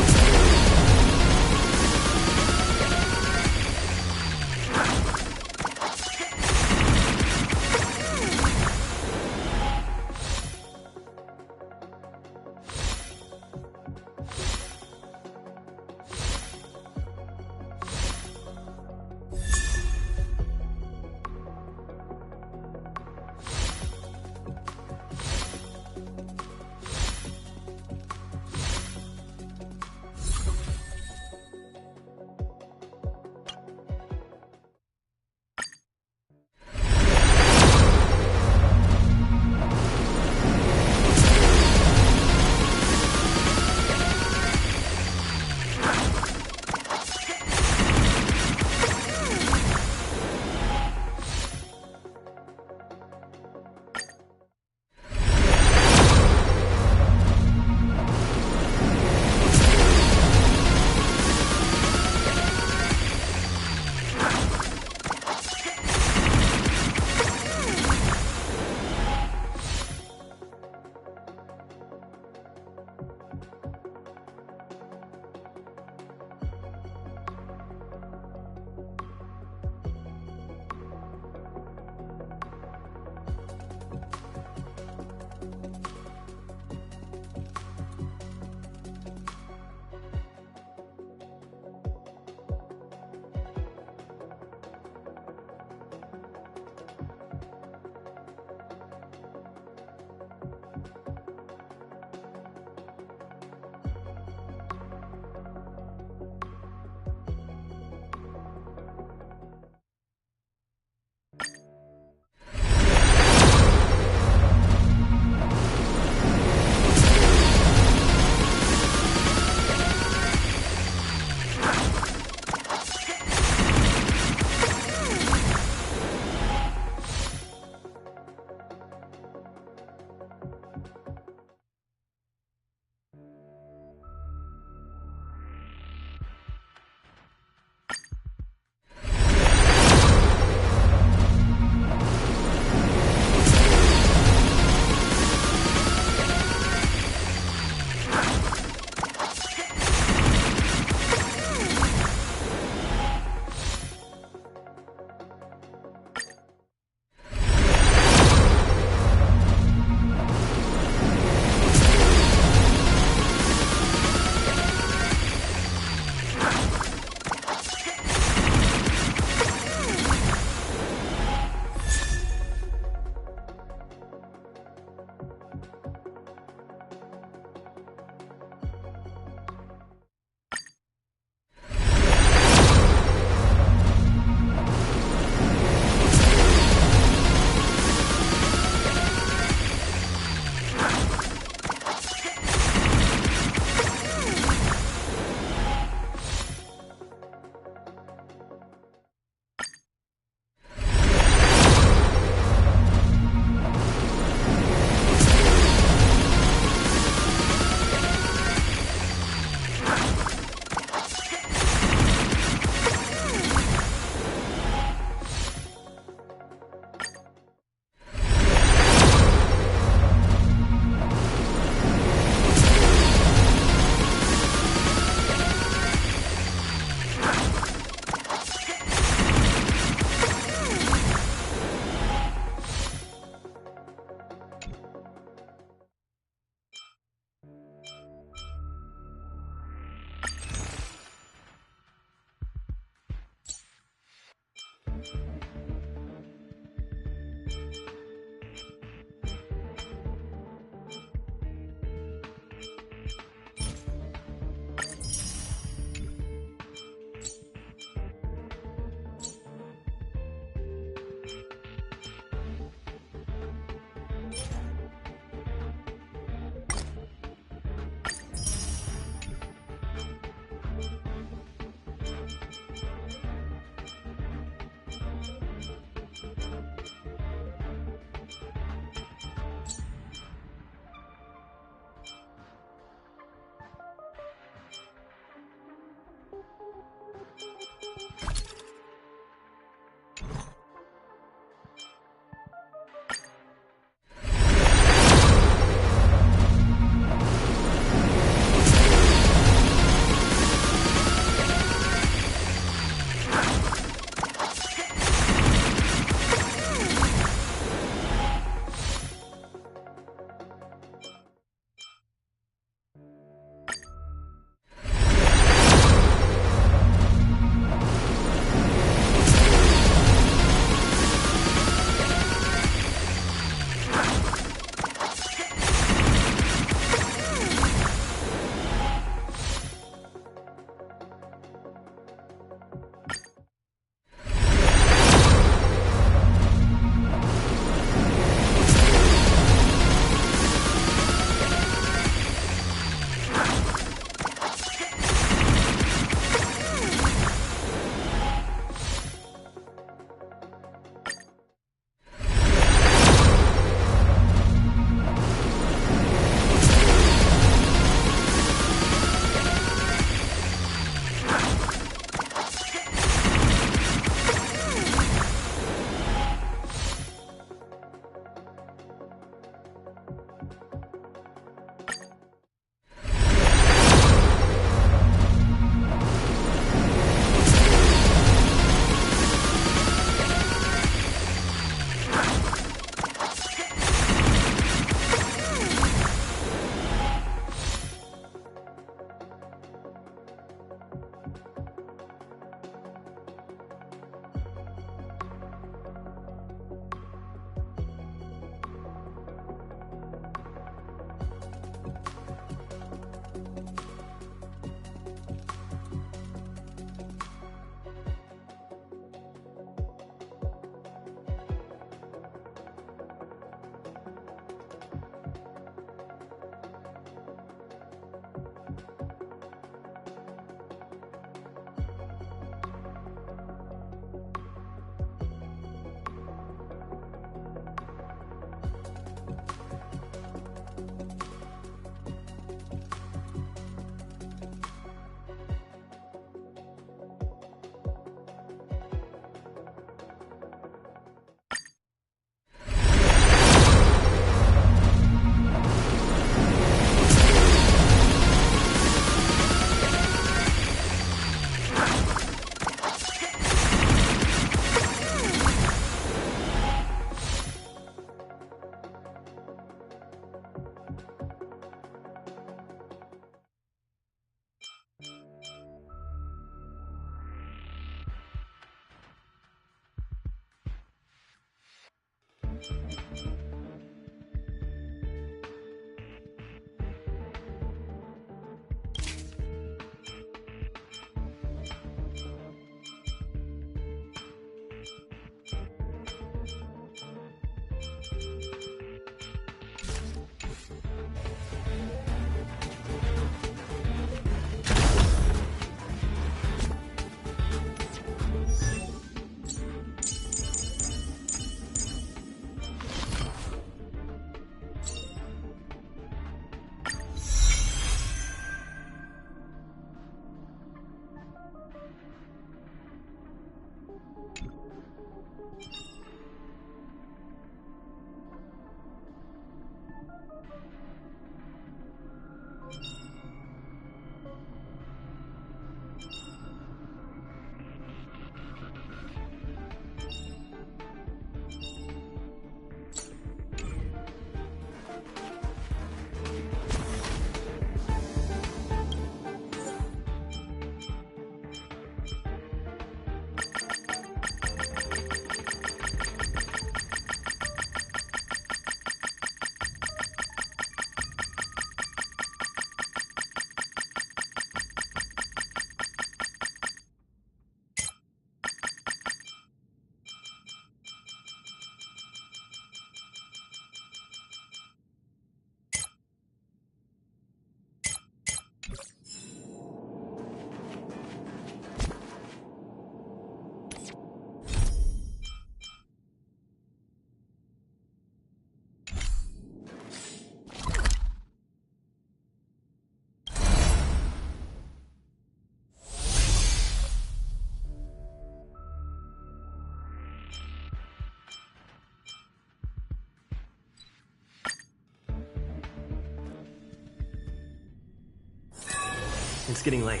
It's getting late.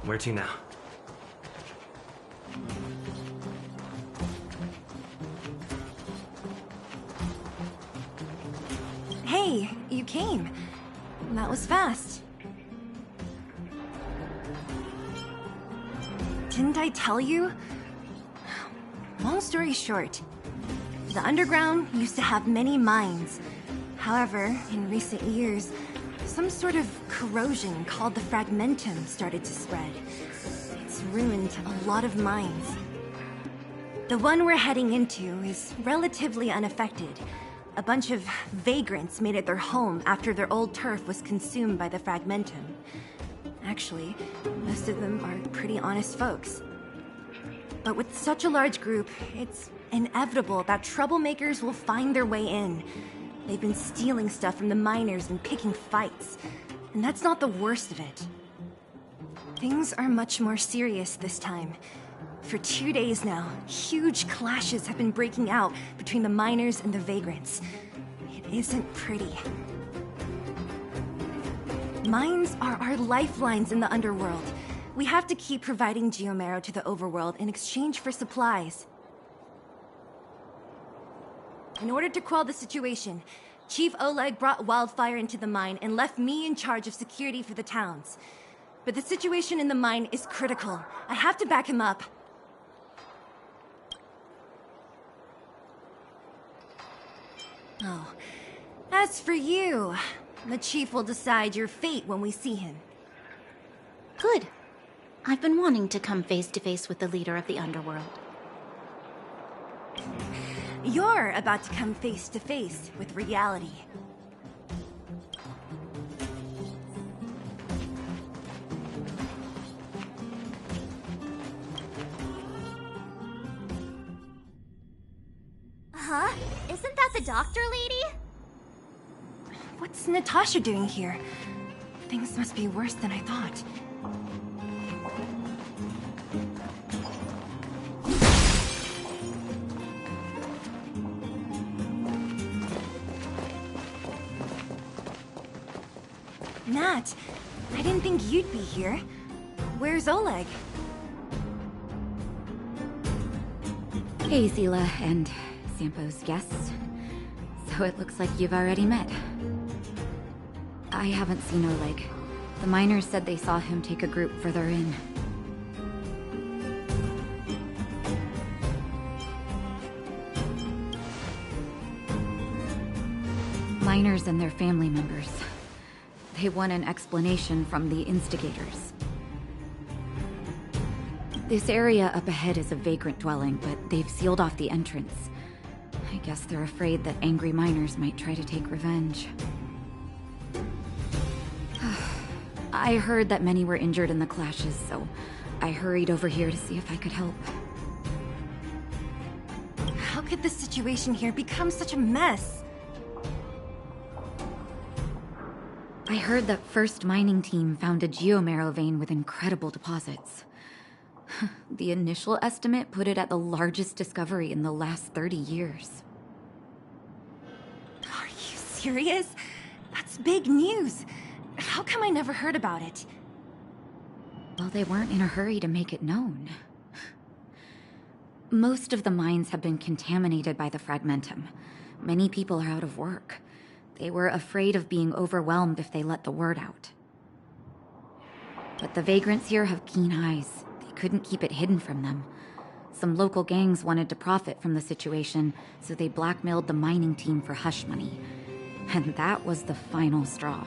Where to now? Hey, you came. That was fast. Didn't I tell you? Long story short, the underground used to have many mines. However, in recent years, some sort of corrosion called the fragmentum started to spread. It's ruined a lot of mines. The one we're heading into is relatively unaffected. A bunch of vagrants made it their home after their old turf was consumed by the fragmentum. Actually, most of them are pretty honest folks. But with such a large group, it's inevitable that troublemakers will find their way in. They've been stealing stuff from the miners and picking fights. And that's not the worst of it. Things are much more serious this time. For 2 days now, huge clashes have been breaking out between the miners and the vagrants. It isn't pretty. Mines are our lifelines in the underworld. We have to keep providing geomarrow to the overworld in exchange for supplies. In order to quell the situation, Chief Oleg brought wildfire into the mine and left me in charge of security for the towns. But the situation in the mine is critical. I have to back him up. Oh, as for you, the Chief will decide your fate when we see him. Good. I've been wanting to come face to face with the leader of the underworld. You're about to come face to face with reality. Huh? Isn't that the doctor lady? What's Natasha doing here? Things must be worse than I thought. Nat, I didn't think you'd be here. Where's Oleg? Hey, Zila and Sampo's guests. So it looks like you've already met. I haven't seen Oleg. The miners said they saw him take a group further in. Miners and their family members. They want an explanation from the instigators. This area up ahead is a vagrant dwelling, but they've sealed off the entrance. I guess they're afraid that angry miners might try to take revenge. I heard that many were injured in the clashes, so I hurried over here to see if I could help. How could the situation here become such a mess? I heard that First Mining Team found a geomarrow vein with incredible deposits. The initial estimate put it at the largest discovery in the last 30 years. Are you serious? That's big news. How come I never heard about it? Well, they weren't in a hurry to make it known. Most of the mines have been contaminated by the fragmentum. Many people are out of work. They were afraid of being overwhelmed if they let the word out. But the vagrants here have keen eyes. They couldn't keep it hidden from them. Some local gangs wanted to profit from the situation, so they blackmailed the mining team for hush money. And that was the final straw.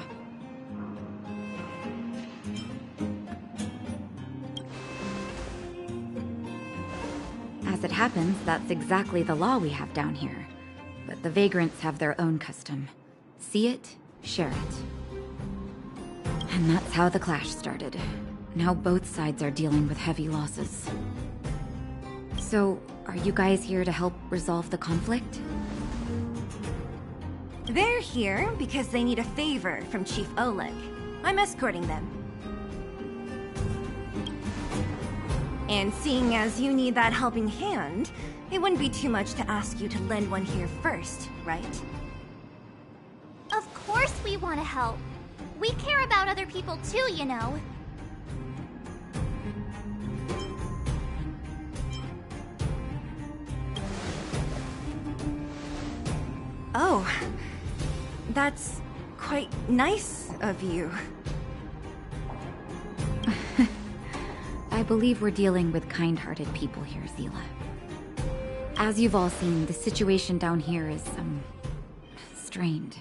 As it happens, that's exactly the law we have down here. But the vagrants have their own custom. See it, share it. And that's how the clash started. Now both sides are dealing with heavy losses. So, are you guys here to help resolve the conflict? They're here because they need a favor from Chief Oleg. I'm escorting them. And seeing as you need that helping hand, it wouldn't be too much to ask you to lend one here first, right? Of course we want to help. We care about other people too, you know. Oh, that's quite nice of you. I believe we're dealing with kind-hearted people here, Zila. As you've all seen, the situation down here is, strained.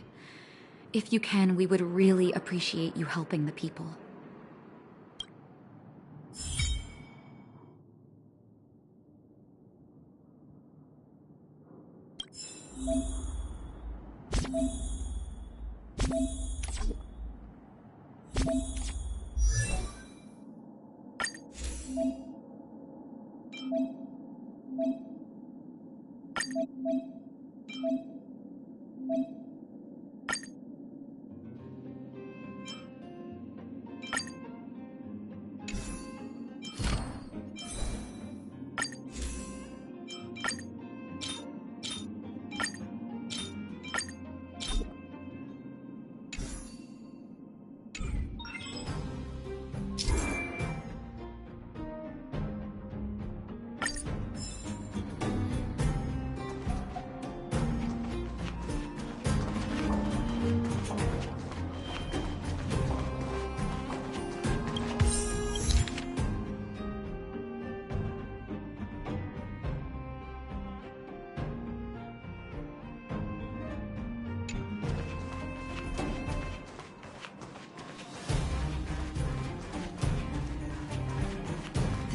If you can, we would really appreciate you helping the people.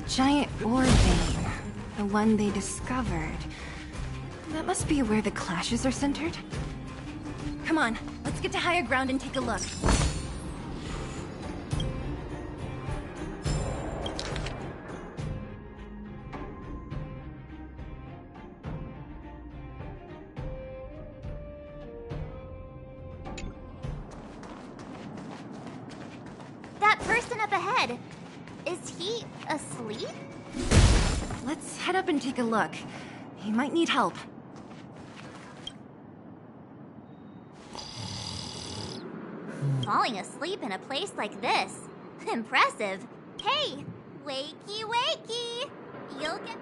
Giant ore vein. The one they discovered. That must be where the clashes are centered. Come on, let's get to higher ground and take a look. That person up ahead. Is he asleep? Let's head up and take a look. He might need help. Falling asleep in a place like this. Impressive. Hey, wakey wakey. You'll get...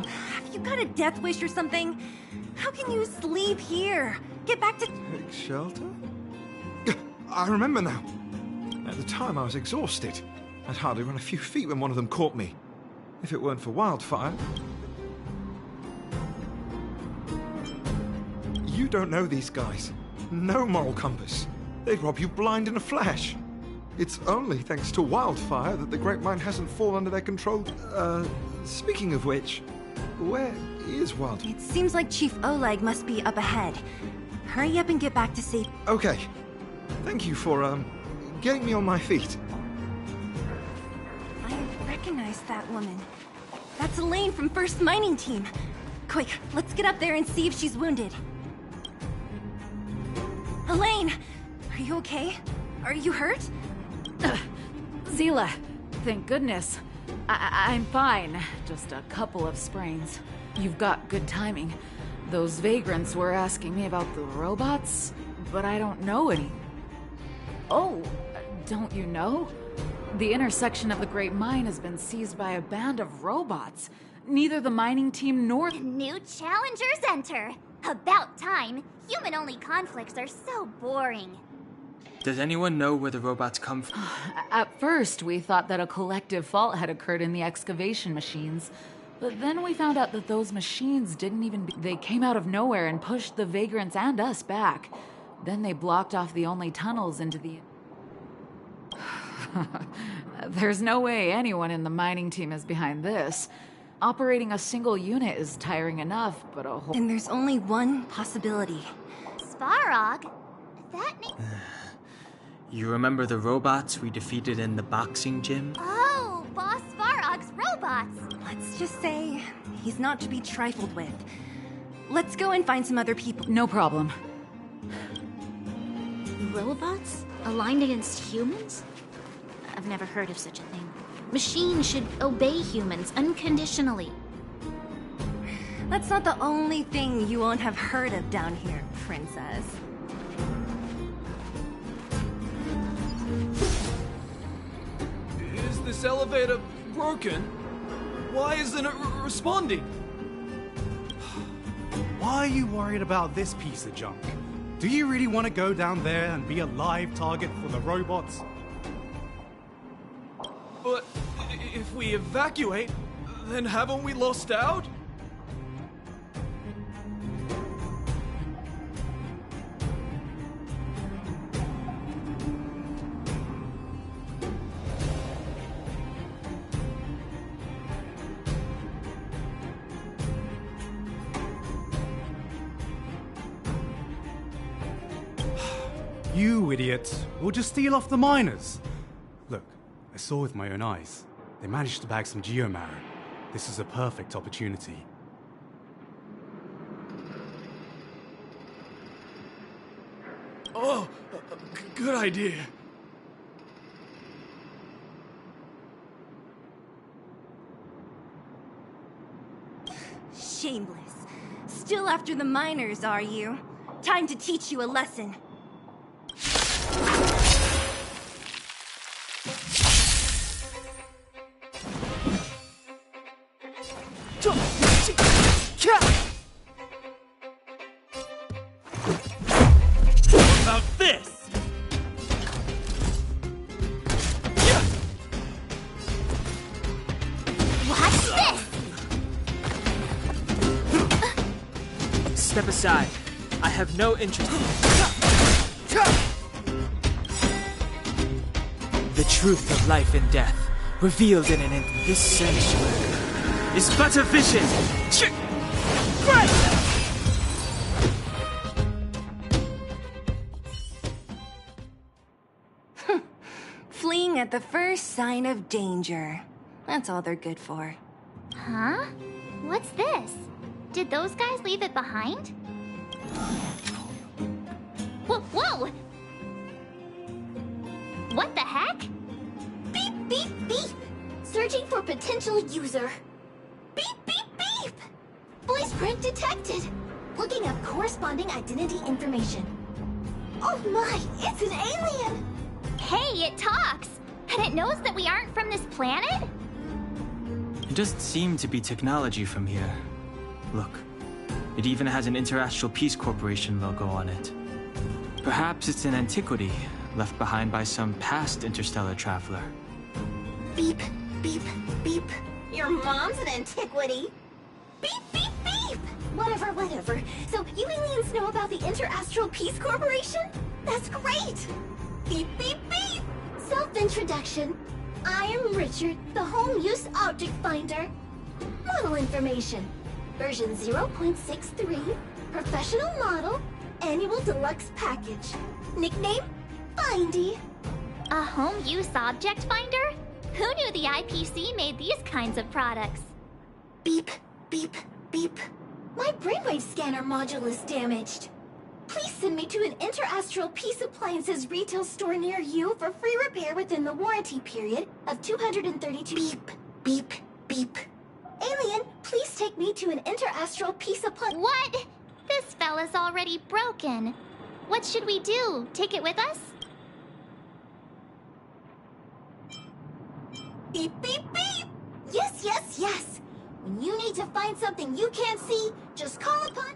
Have you got a death wish or something? How can you sleep here? Get back to... Take shelter? I remember now. At the time, I was exhausted. I'd hardly run a few feet when one of them caught me. If it weren't for wildfire... You don't know these guys. No moral compass. They'd rob you blind in a flash. It's only thanks to wildfire that the Great Mine hasn't fallen under their control. Speaking of which, where is Wildfire? It seems like Chief Oleg must be up ahead. Hurry up and get back to safety. Okay. Thank you for, getting me on my feet. I recognize that woman. That's Elaine from 1st Mining Team. Quick, let's get up there and see if she's wounded. Elaine! Are you okay? Are you hurt? Zila, thank goodness. I'm fine. Just a couple of sprains. You've got good timing. Those vagrants were asking me about the robots, but I don't know any. Oh, don't you know? The intersection of the Great Mine has been seized by a band of robots. Neither the mining team nor... New challengers enter. About time. Human-only conflicts are so boring. Does anyone know where the robots come from? At first, we thought that a collective fault had occurred in the excavation machines. But then we found out that those machines didn't even... They came out of nowhere and pushed the vagrants and us back. Then they blocked off the only tunnels into the... There's no way anyone in the mining team is behind this. Operating a single unit is tiring enough, but a whole... And there's only one possibility. Svarog? That name... You remember the robots we defeated in the boxing gym? Oh, Boss Svarog's robots! Let's just say he's not to be trifled with. Let's go and find some other people. No problem. Robots? Aligned against humans? I've never heard of such a thing. Machines should obey humans unconditionally. That's not the only thing you won't have heard of down here, Princess. Is this elevator broken? Why isn't it responding? Why are you worried about this piece of junk? Do you really want to go down there and be a live target for the robots? But if we evacuate, then haven't we lost out? You idiots! We'll just steal off the miners! Look, I saw with my own eyes. They managed to bag some geomarrow. This is a perfect opportunity. Oh, good idea. Shameless. Still after the miners, are you? Time to teach you a lesson. About this! What's this? Step aside. I have no interest in it. The truth of life and death, revealed in this sanctuary, is but a vision. Fleeing at the first sign of danger. That's all they're good for. Huh? What's this? Did those guys leave it behind? Whoa! What the heck? Beep, beep, beep! Searching for potential user. Beep, beep, beep! Voice print detected. Looking up corresponding identity information. Oh my, it's an alien! Hey, it talks! And it knows that we aren't from this planet? It doesn't seem to be technology from here. Look, it even has an Interastral Peace Corporation logo on it. Perhaps it's an antiquity, left behind by some past interstellar traveler. Beep, beep, beep. Your mom's an antiquity. Beep, beep, beep! Whatever. So you aliens know about the Interastral Peace Corporation? That's great! Beep, beep, beep! Self-introduction. I am Richard, the Home Use Object Finder. Model information. Version 0.63. Professional model. Annual deluxe package. Nickname? Findy. A home use object finder? Who knew the IPC made these kinds of products? Beep, beep, beep. My brainwave scanner module is damaged. Please send me to an Interastral Peace Appliances retail store near you for free repair within the warranty period of 232... Beep, beep, beep. Alien, please take me to an Interastral Peace Appliance... What? This fella's already broken. What should we do? Take it with us? Beep, beep, beep! Yes! When you need to find something you can't see, just call upon...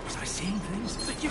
Was I seeing things that you...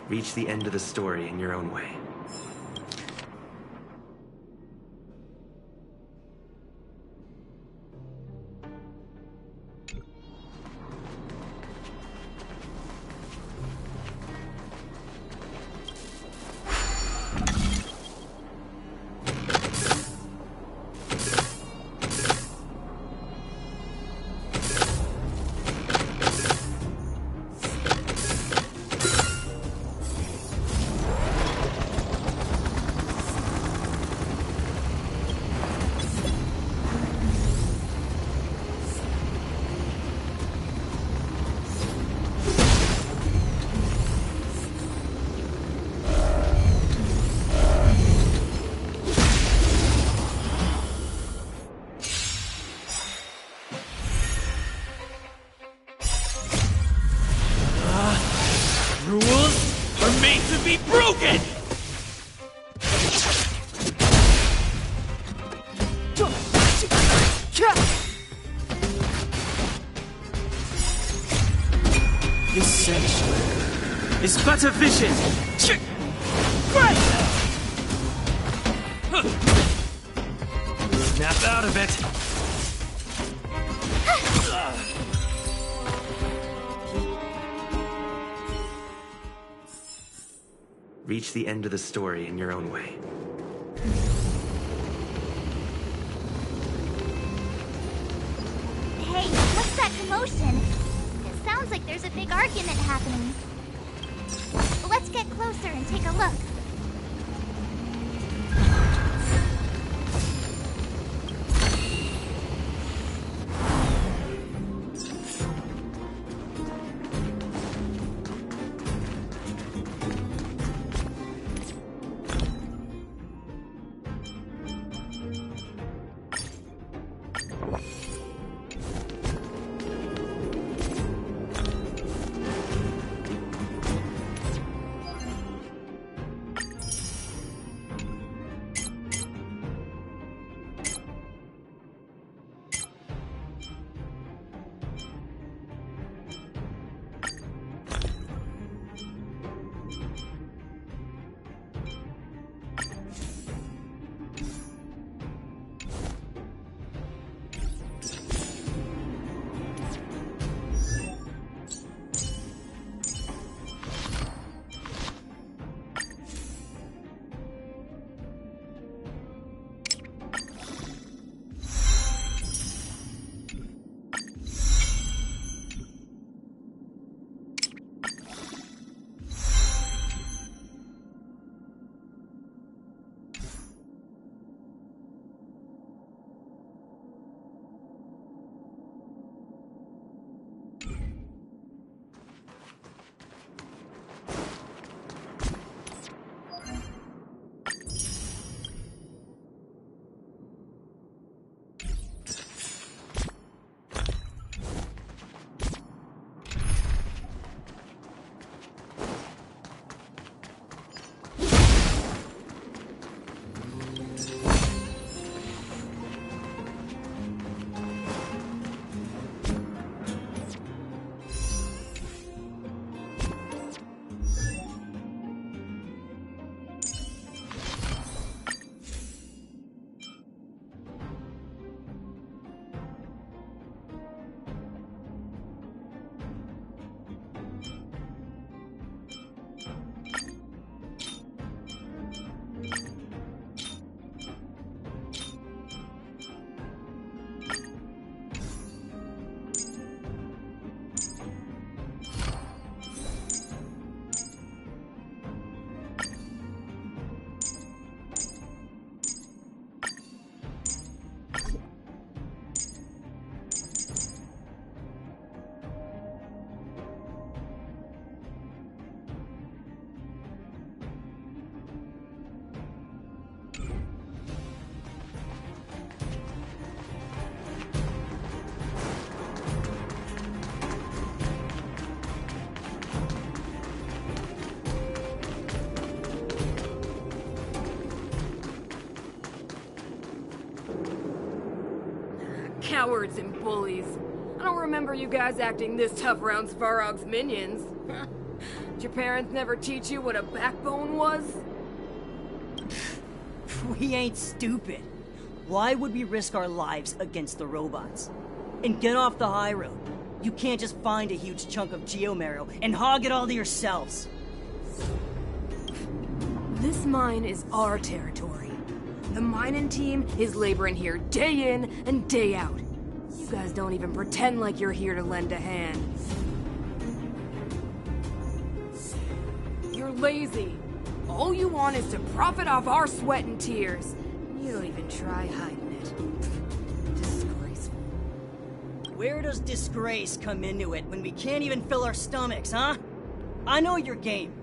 Reach the end of the story in your own way. ascension is but a vision. Snap out of it. Reach the end of the story in your own way. Hey, what's that commotion? It sounds like there's a big argument happening. Let's get closer and take a look. Cowards and bullies. I don't remember you guys acting this tough around Svarog's minions. Did your parents never teach you what a backbone was? We ain't stupid. Why would we risk our lives against the robots? And get off the high road. You can't just find a huge chunk of geomarrow and hog it all to yourselves. This mine is our territory. The mining team is laboring here day in and day out. You guys don't even pretend like you're here to lend a hand. You're lazy. All you want is to profit off our sweat and tears. You don't even try hiding it. Disgraceful. Where does disgrace come into it when we can't even fill our stomachs, huh? I know your game.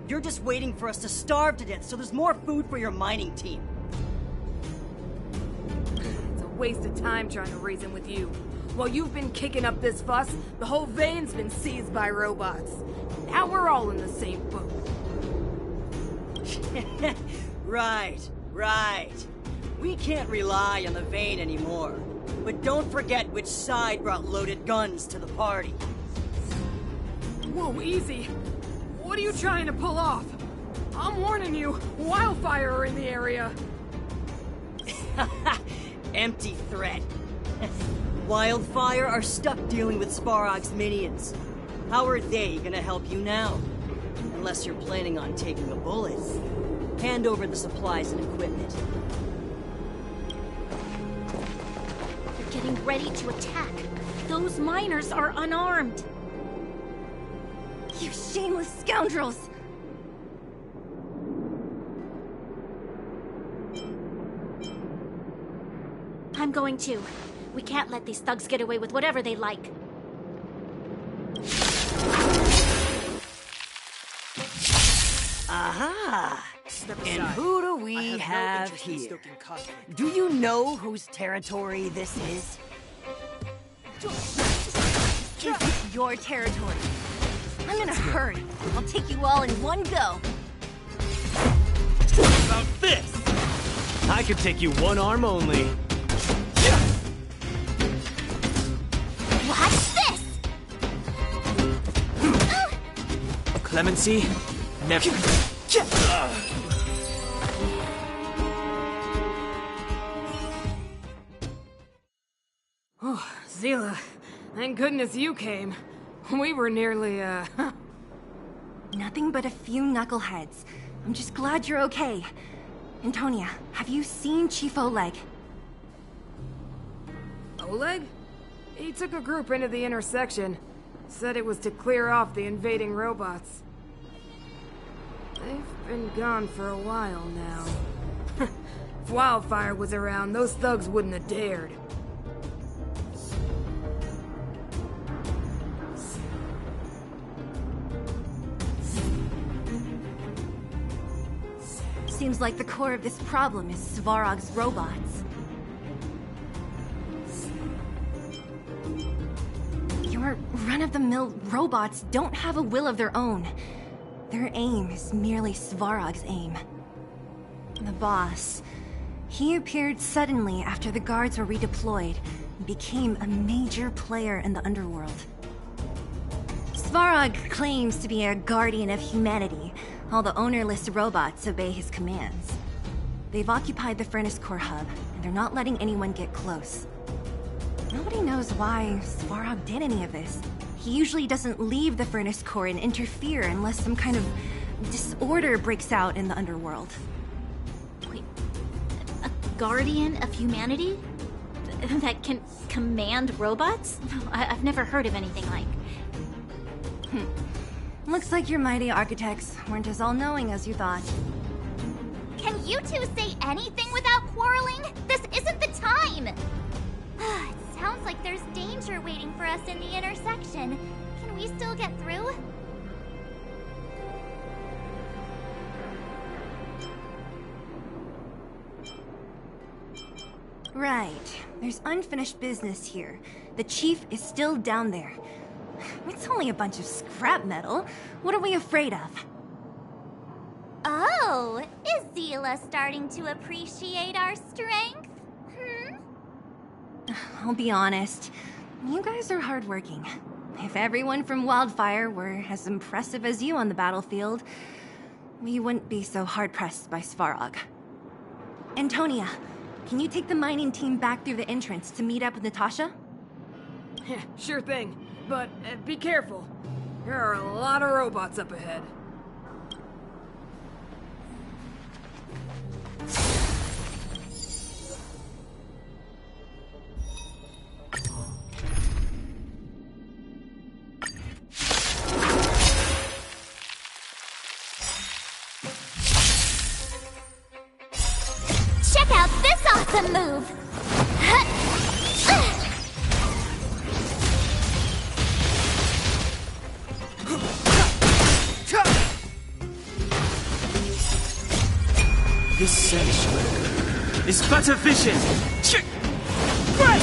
You're just waiting for us to starve to death so there's more food for your mining team. It's a waste of time trying to reason with you. While you've been kicking up this fuss, the whole vein's been seized by robots. Now we're all in the same boat. Right. We can't rely on the vein anymore. But don't forget which side brought loaded guns to the party. Whoa, easy. What are you trying to pull off? I'm warning you, wildfire are in the area. Empty threat. Wildfire are stuck dealing with Svarog's minions. How are they gonna help you now? Unless you're planning on taking a bullet. Hand over the supplies and equipment. They're getting ready to attack. Those miners are unarmed. You shameless scoundrels! I'm going too. We can't let these thugs get away with whatever they like. Aha! And aside. who do we I have no have interest in here? stoking conflict. Do you know whose territory this is? Is it your territory? I'm in a hurry. I'll take you all in one go. About this! I could take you one arm only. Watch this! Clemency? Never. Oh, Zila, thank goodness you came. We were nearly, Nothing but a few knuckleheads. I'm just glad you're okay. Antonia, have you seen Chief Oleg? Oleg? He took a group into the intersection. Said it was to clear off the invading robots. They've been gone for a while now. If Wildfire was around, those thugs wouldn't have dared. Seems like the core of this problem is Svarog's robots. Your run-of-the-mill robots don't have a will of their own. Their aim is merely Svarog's aim. The boss, he appeared suddenly after the guards were redeployed and became a major player in the underworld. Svarog claims to be a guardian of humanity. All the ownerless robots obey his commands. They've occupied the Furnace Core hub, and they're not letting anyone get close. Nobody knows why Svarog did any of this. He usually doesn't leave the Furnace Core and interfere unless some kind of disorder breaks out in the underworld. Wait, a guardian of humanity? That can command robots? I've never heard of anything like. Looks like your mighty architects weren't as all-knowing as you thought. Can you two say anything without quarreling? This isn't the time! It sounds like there's danger waiting for us in the intersection. Can we still get through? Right. There's unfinished business here. The chief is still down there. It's only a bunch of scrap metal. What are we afraid of? Oh, is Zila starting to appreciate our strength? I'll be honest. You guys are hardworking. If everyone from Wildfire were as impressive as you on the battlefield, we wouldn't be so hard-pressed by Svarog. Antonia, can you take the mining team back through the entrance to meet up with Natasha? Yeah, sure thing. But be careful. There are a lot of robots up ahead. Check out this awesome move! This sanctuary is but a vision! Right!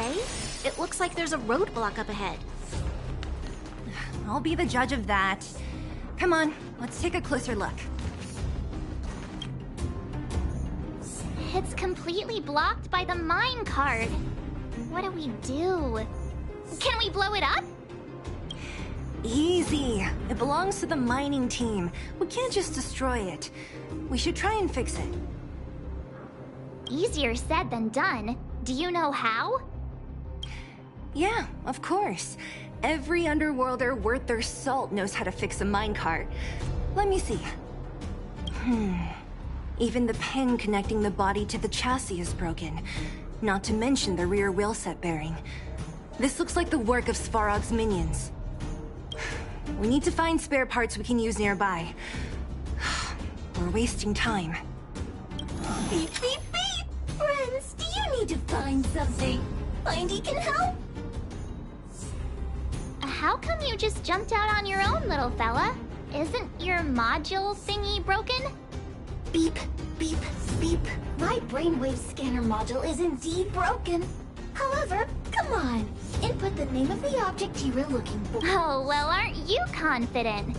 okay? It looks like there's a roadblock up ahead. I'll be the judge of that. Come on, let's take a closer look. It's completely blocked by the mine cart. What do we do? Can we blow it up? Easy. It belongs to the mining team. We can't just destroy it. We should try and fix it. Easier said than done. Do you know how? Yeah, of course. Every underworlder worth their salt knows how to fix a minecart. Let me see. Even the pin connecting the body to the chassis is broken. Not to mention the rear wheel set bearing. This looks like the work of Svarog's minions. We need to find spare parts we can use nearby. We're wasting time. Beep, beep, beep! Friends, do you need to find something? Findy can help? How come you just jumped out on your own, little fella? Isn't your module thingy broken? Beep, beep, beep. My brainwave scanner module is indeed broken. However, come on. Input the name of the object you were looking for. Oh, well, aren't you confident?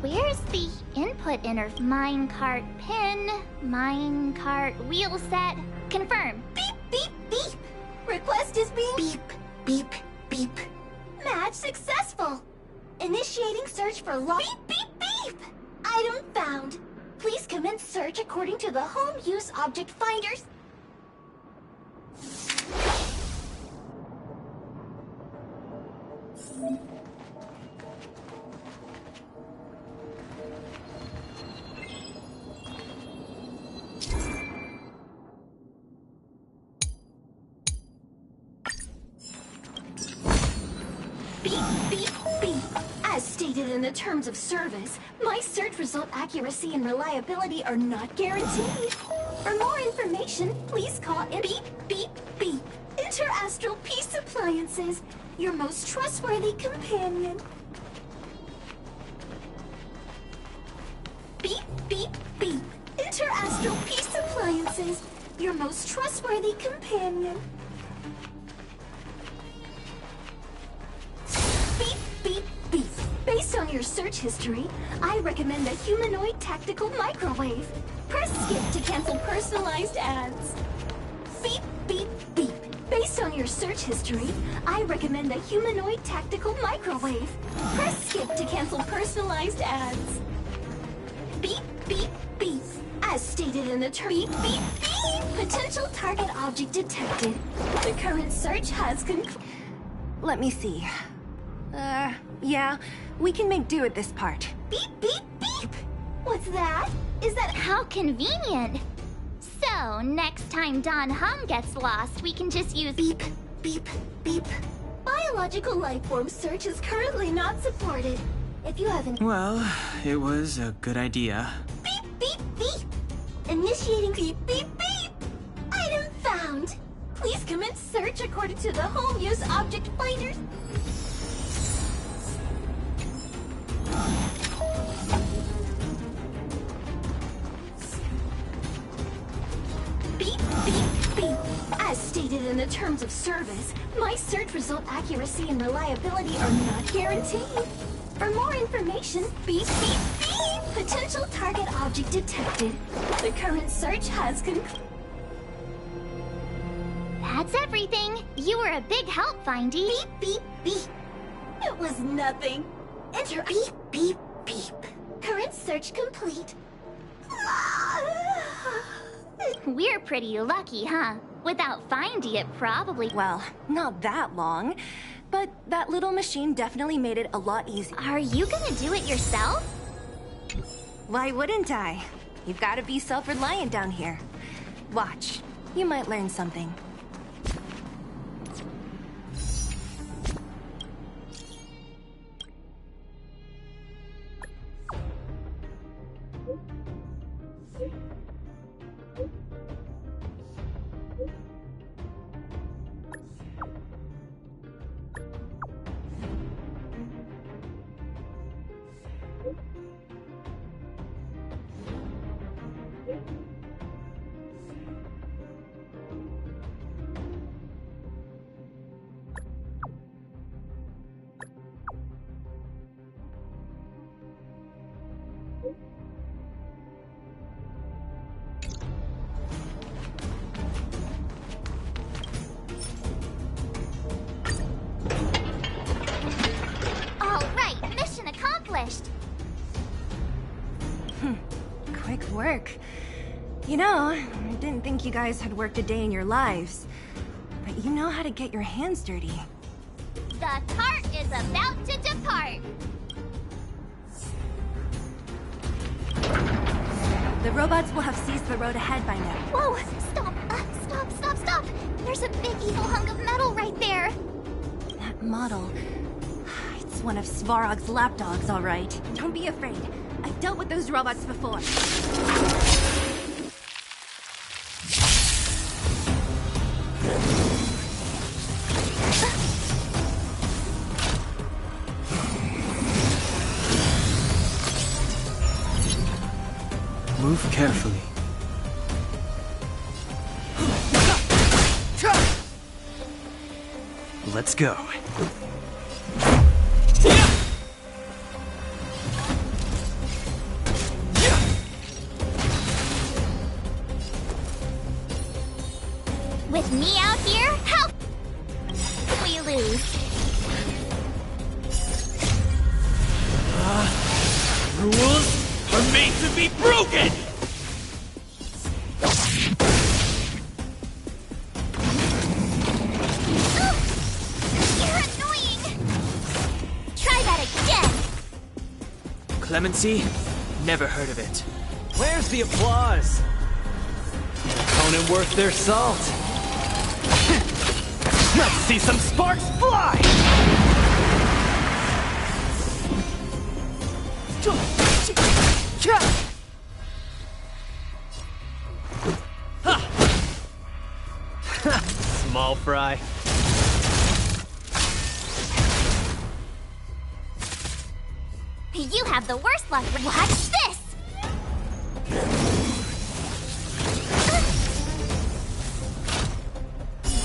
Where's the input minecart pin, minecart wheel set? Confirm. Beep, beep, beep. Request is being... Beep, beep, beep. Match successful. Initiating search for beep, beep, beep. Item found. Please commence search according to the home use object finders. Beep, beep, beep. As stated in the terms of service, my search result accuracy and reliability are not guaranteed. For more information, please call in beep, beep, beep. Interastral Peace Appliances, your most trustworthy companion. Beep, beep, beep. Interastral Peace Appliances, your most trustworthy companion. Beep, beep, beep. Based on your search history, I recommend a humanoid tactical microwave. Press skip to cancel personalized ads. Beep, beep, beep. Based on your search history, I recommend a humanoid tactical microwave. Press skip to cancel personalized ads. Beep, beep, beep. As stated in the term, beep, beep, beep. Potential target object detected. The current search has concluded. Let me see. Yeah, we can make do with this part. Beep, beep, beep! What's that? Is that how convenient? So, next time Don Hum gets lost, we can just use beep, beep, beep. Biological life form search is currently not supported. If you haven't... Well, it was a good idea. Beep, beep, beep! Initiating beep, beep, beep! Item found! Please commence search according to the home use object finders. Beep, beep, beep. As stated in the terms of service, my search result accuracy and reliability are not guaranteed. For more information, beep, beep, beep. Potential target object detected. The current search has concluded. That's everything. You were a big help, Findy. Beep, beep, beep. It was nothing. Enter beep, beep, beep. Current search complete. We're pretty lucky, huh? Without Findy, it probably... Well, not that long. But that little machine definitely made it a lot easier. Are you gonna do it yourself? Why wouldn't I? You've got to be self-reliant down here. Watch. You might learn something. All right, mission accomplished. Quick work. You know, I didn't think you guys had worked a day in your lives, but you know how to get your hands dirty. The cart is about to depart. The robots will have seized the road ahead by now. Whoa! Stop! There's a big evil hunk of metal right there. That model... It's one of Svarog's lapdogs, all right. Don't be afraid. I've dealt with those robots before. Move carefully. Let's go. With me out here, how can we lose? Rules are made to be broken! You're annoying! Try that again! Clemency? Never heard of it. Where's the applause? An opponent worth their salt. Let's see some sparks fly! Small fry. You have the worst luck. Watch this!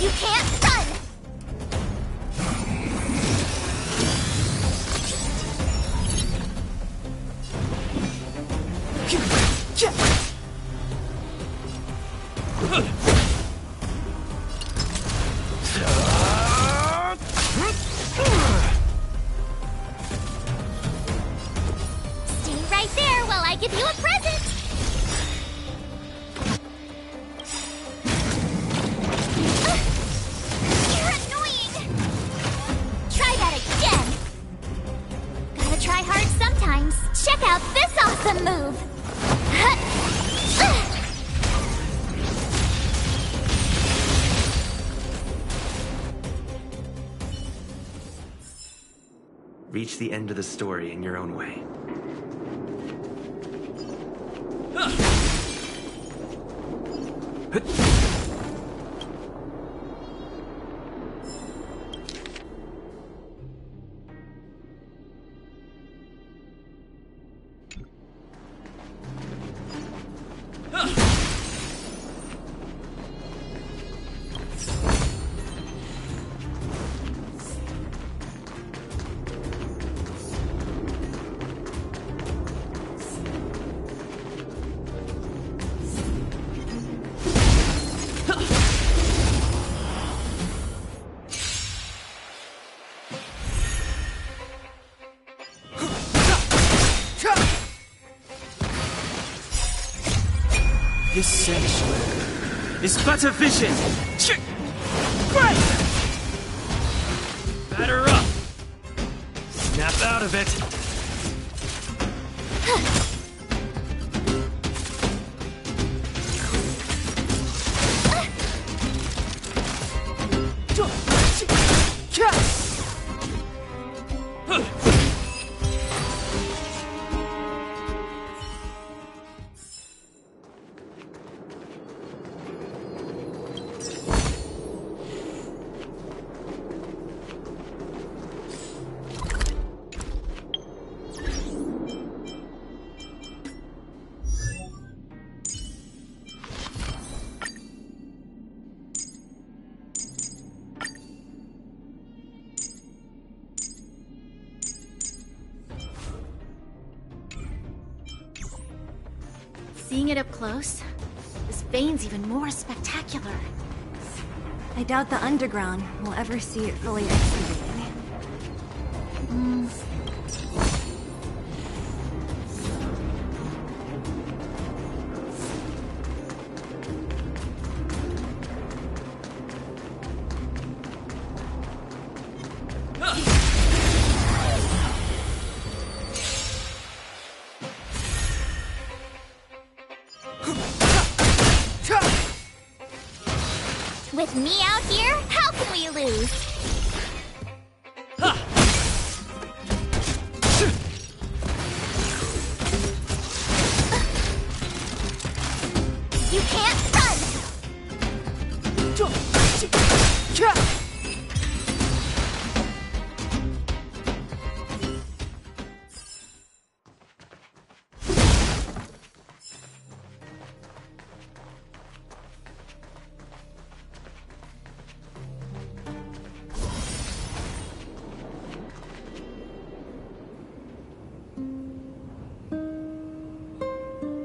You can't run! Stay right there while I give you a present! You're annoying! Try that again! Gotta try hard sometimes. Check out this awesome move! Reach the end of the story in your own way. This sanctuary is but a vision. Right! Batter up! Snap out of it! Seeing it up close, this vein's even more spectacular. I doubt the underground will ever see it fully excavated. With me out here, how can we lose? You can't run!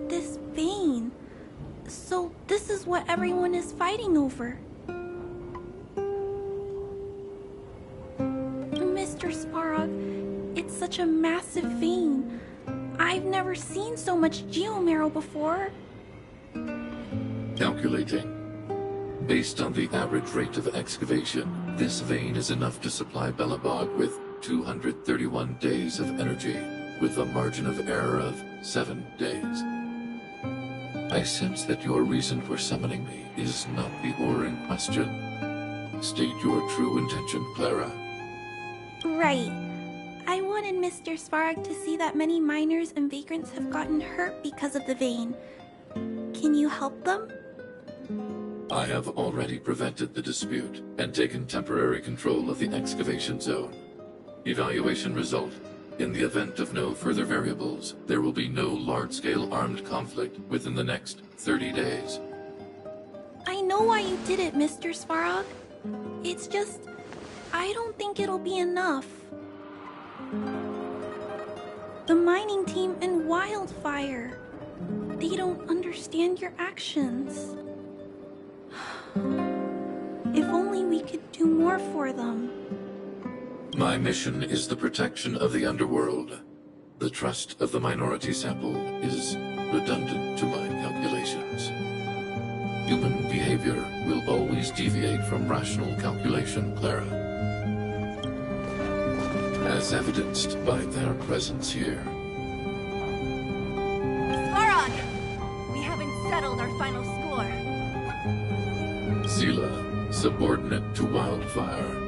This vein. So this is what everyone is fighting over. Mr. Sparrow, it's such a massive vein. I've never seen so much geomarrow before. Calculating. Based on the average rate of excavation, this vein is enough to supply Belobog with 231 days of energy, with a margin of error of 7 days. I sense that your reason for summoning me is not the ore in question. State your true intention, Clara. Right. I wanted Mr. Svarog to see that many miners and vagrants have gotten hurt because of the vein. Can you help them? I have already prevented the dispute and taken temporary control of the excavation zone. Evaluation result. In the event of no further variables, there will be no large-scale armed conflict within the next 30 days. I know why you did it, Mr. Svarog. It's just, I don't think it'll be enough. The mining team and Wildfire, they don't understand your actions. If only we could do more for them. My mission is the protection of the underworld. The trust of the minority sample is redundant to my calculations. Human behavior will always deviate from rational calculation, Clara. As evidenced by their presence here. Svarog! We haven't settled our final score. Seela, subordinate to Wildfire.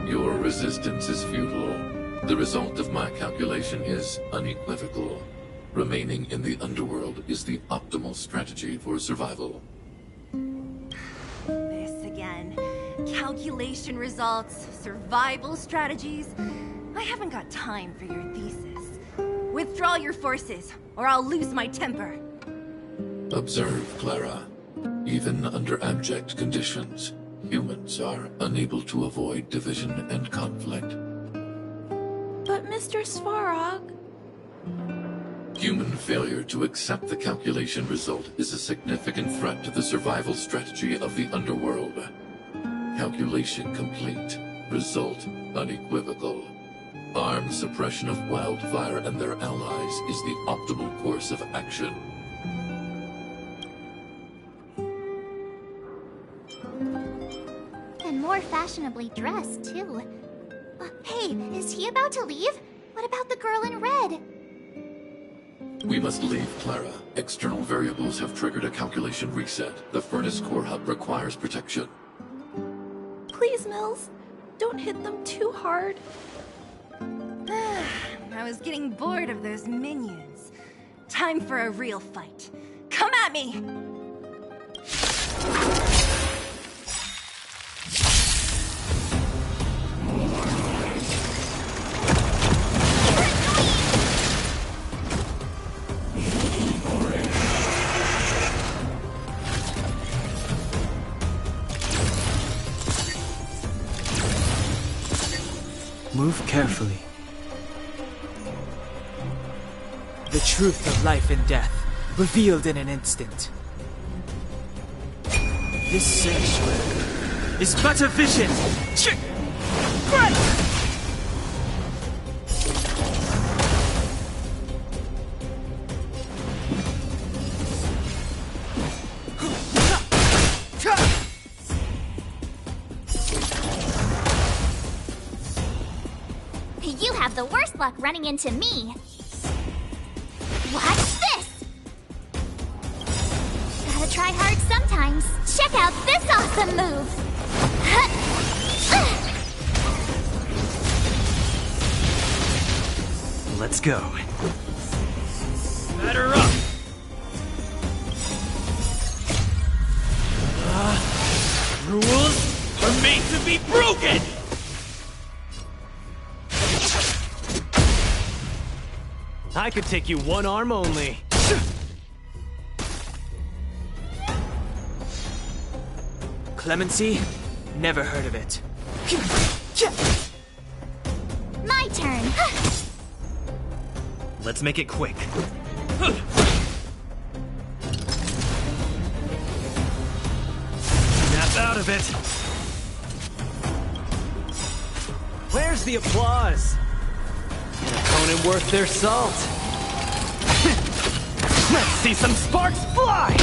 Your resistance is futile. The result of my calculation is unequivocal. Remaining in the underworld is the optimal strategy for survival. This again. Calculation results, survival strategies. I haven't got time for your thesis. Withdraw your forces, or I'll lose my temper. Observe, Clara. Even under abject conditions, humans are unable to avoid division and conflict. But Mr. Svarog... Human failure to accept the calculation result is a significant threat to the survival strategy of the underworld. Calculation complete. Result unequivocal. Armed suppression of Wildfire and their allies is the optimal course of action. And more fashionably dressed, too. Hey, is he about to leave? What about the girl in red? We must leave, Clara. External variables have triggered a calculation reset. The furnace core hub requires protection. Please, Mills, don't hit them too hard. I was getting bored of those minions. Time for a real fight. Come at me! Move carefully. The truth of life and death revealed in an instant. This sanctuary is but a vision. You have the worst luck running into me. Watch this! Gotta try hard sometimes. Check out this awesome move! Let's go. Batter up! Rules are made to be broken! I could take you one arm only. Clemency? Never heard of it. My turn! Let's make it quick. Snap out of it. Where's the applause? An opponent worth their salt. Let's see some sparks fly!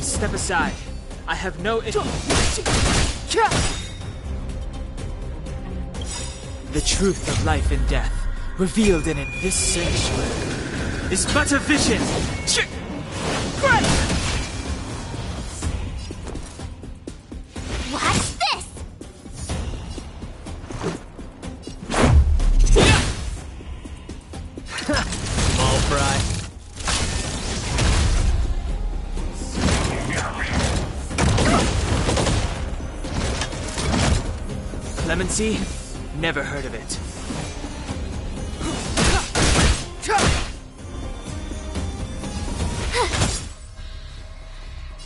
Step aside. I have no The truth of life and death, revealed in this sanctuary, is but a vision. Watch this! Small fry. Clemency? Never heard of it.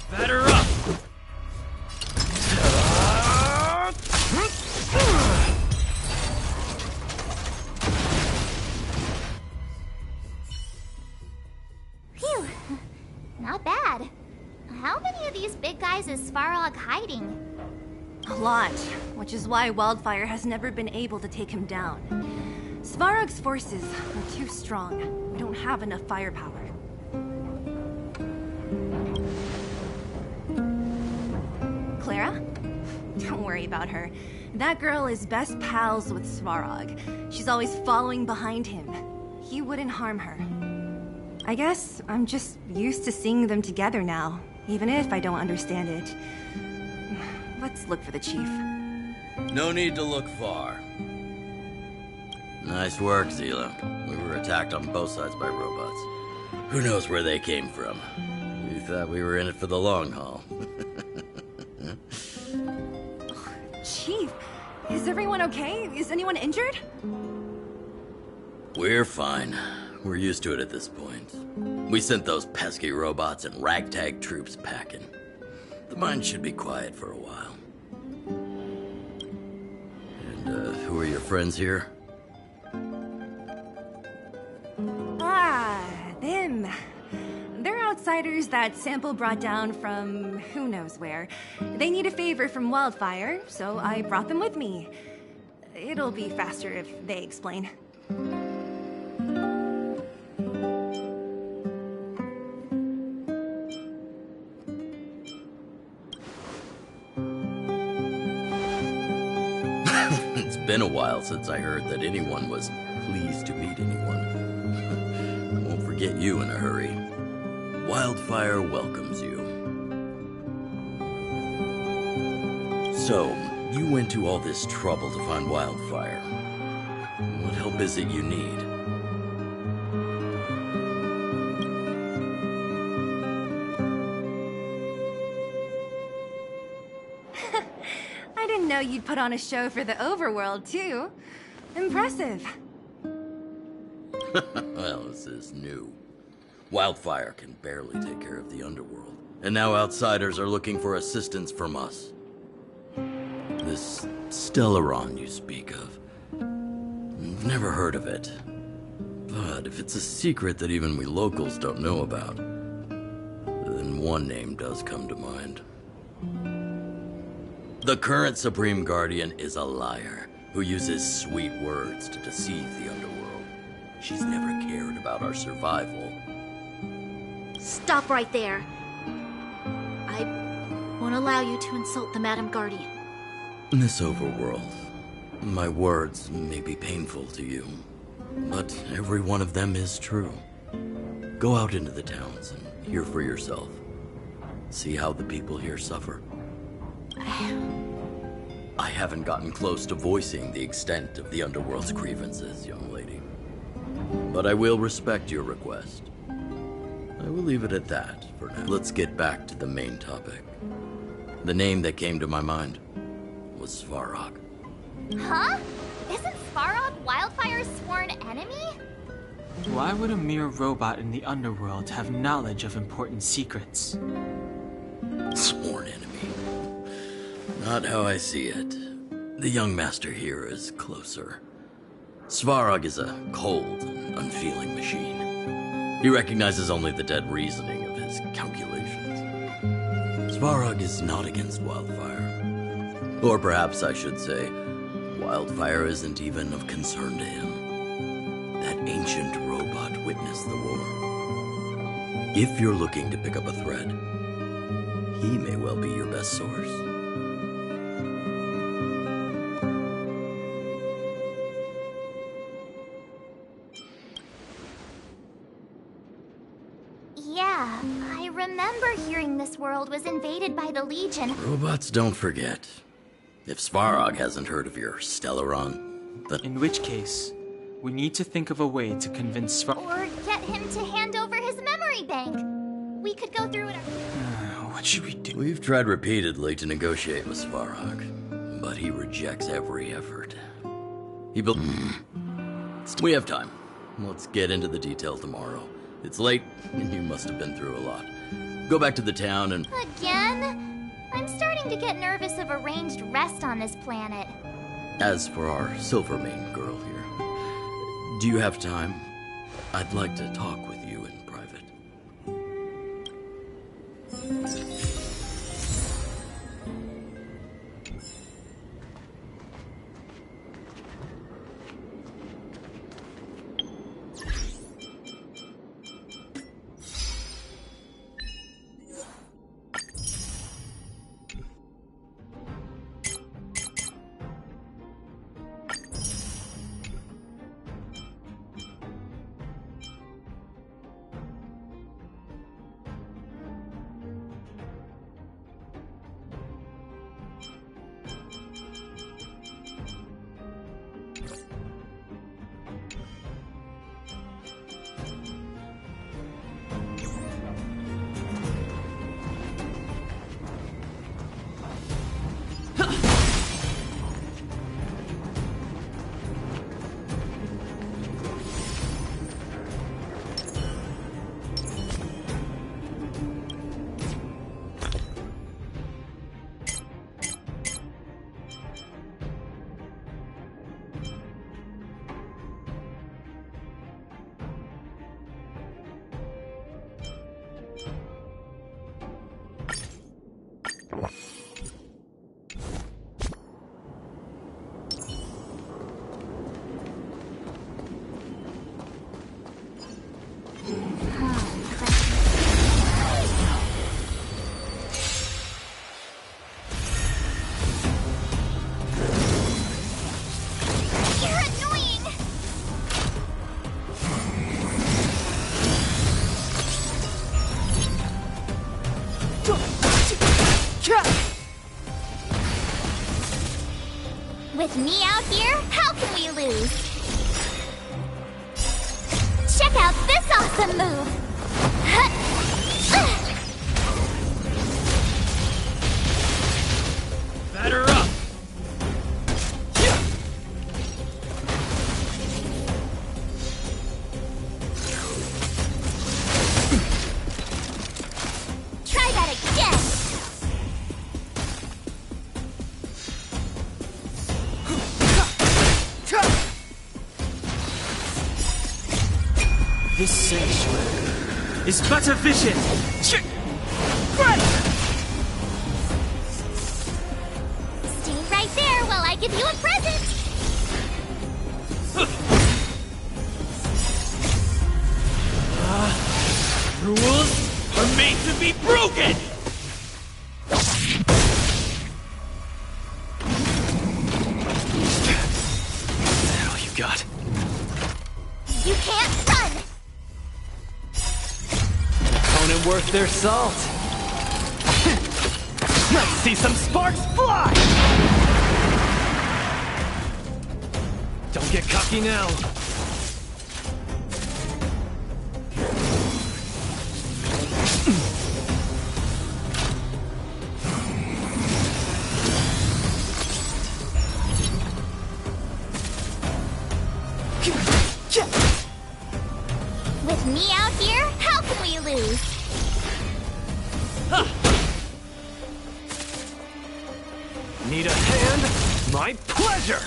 Batter up! Phew. Not bad. How many of these big guys is Svarog hiding? A lot, which is why Wildfire has never been able to take him down. Svarog's forces are too strong. We don't have enough firepower. Clara? Don't worry about her. That girl is best pals with Svarog. She's always following behind him. He wouldn't harm her. I guess I'm just used to seeing them together now, even if I don't understand it. Let's look for the chief. No need to look far. Nice work, Zila. We were attacked on both sides by robots. Who knows where they came from? We thought we were in it for the long haul. Chief, is everyone okay? Is anyone injured? We're fine. We're used to it at this point. We sent those pesky robots and ragtag troops packing. The mine should be quiet for a while. And, who are your friends here? Ah, them. They're outsiders that Sample brought down from who knows where. They need a favor from Wildfire, so I brought them with me. It'll be faster if they explain. It's been a while since I heard that anyone was pleased to meet anyone. I won't forget you in a hurry. Wildfire welcomes you. So, you went to all this trouble to find Wildfire. What help is it you need? I didn't know you'd put on a show for the overworld, too. Impressive. Well, this is new. Wildfire can barely take care of the underworld, and now outsiders are looking for assistance from us. This Stellaron you speak of, I've never heard of it. But if it's a secret that even we locals don't know about, then one name does come to mind. The current Supreme Guardian is a liar who uses sweet words to deceive the underworld. She's never cared about our survival. Stop right there. I won't allow you to insult the Madam Guardian. In this overworld, my words may be painful to you, but every one of them is true. Go out into the towns and hear for yourself. See how the people here suffer. I haven't gotten close to voicing the extent of the underworld's grievances, young lady. But I will respect your request. I will leave it at that for now. Let's get back to the main topic. The name that came to my mind was Svarog. Huh? Isn't Svarog Wildfire's sworn enemy? Why would a mere robot in the underworld have knowledge of important secrets? Sworn enemy. Not how I see it. The young master here is closer. Svarog is a cold and unfeeling machine. He recognizes only the dead reasoning of his calculations. Svarog is not against Wildfire. Or perhaps I should say, Wildfire isn't even of concern to him. That ancient robot witnessed the war. If you're looking to pick up a thread, he may well be your best source. Yeah, I remember hearing this world was invaded by the Legion. Robots don't forget. If Svarog hasn't heard of your Stellaron, then... In which case, we need to think of a way to convince Svarog... Or get him to hand over his memory bank. We could go through it. What should we do? We've tried repeatedly to negotiate with Svarog, but he rejects every effort. We have time. Let's get into the details tomorrow. It's late, and you must have been through a lot. Go back to the town and... Again? I'm starting to get nervous of arranged rest on this planet. As for our Silvermane girl here, do you have time? I'd like to talk with you in private. With me out here, how can we lose? Check out this awesome move! Batter up! This sanctuary is but a vision. Stay right there while I give you a present. Rules are made to be broken! All you got. You can't run! An opponent worth their salt. Let's see some sparks fly! Don't get cocky now. With me out here, how can we lose? Need a hand? My pleasure!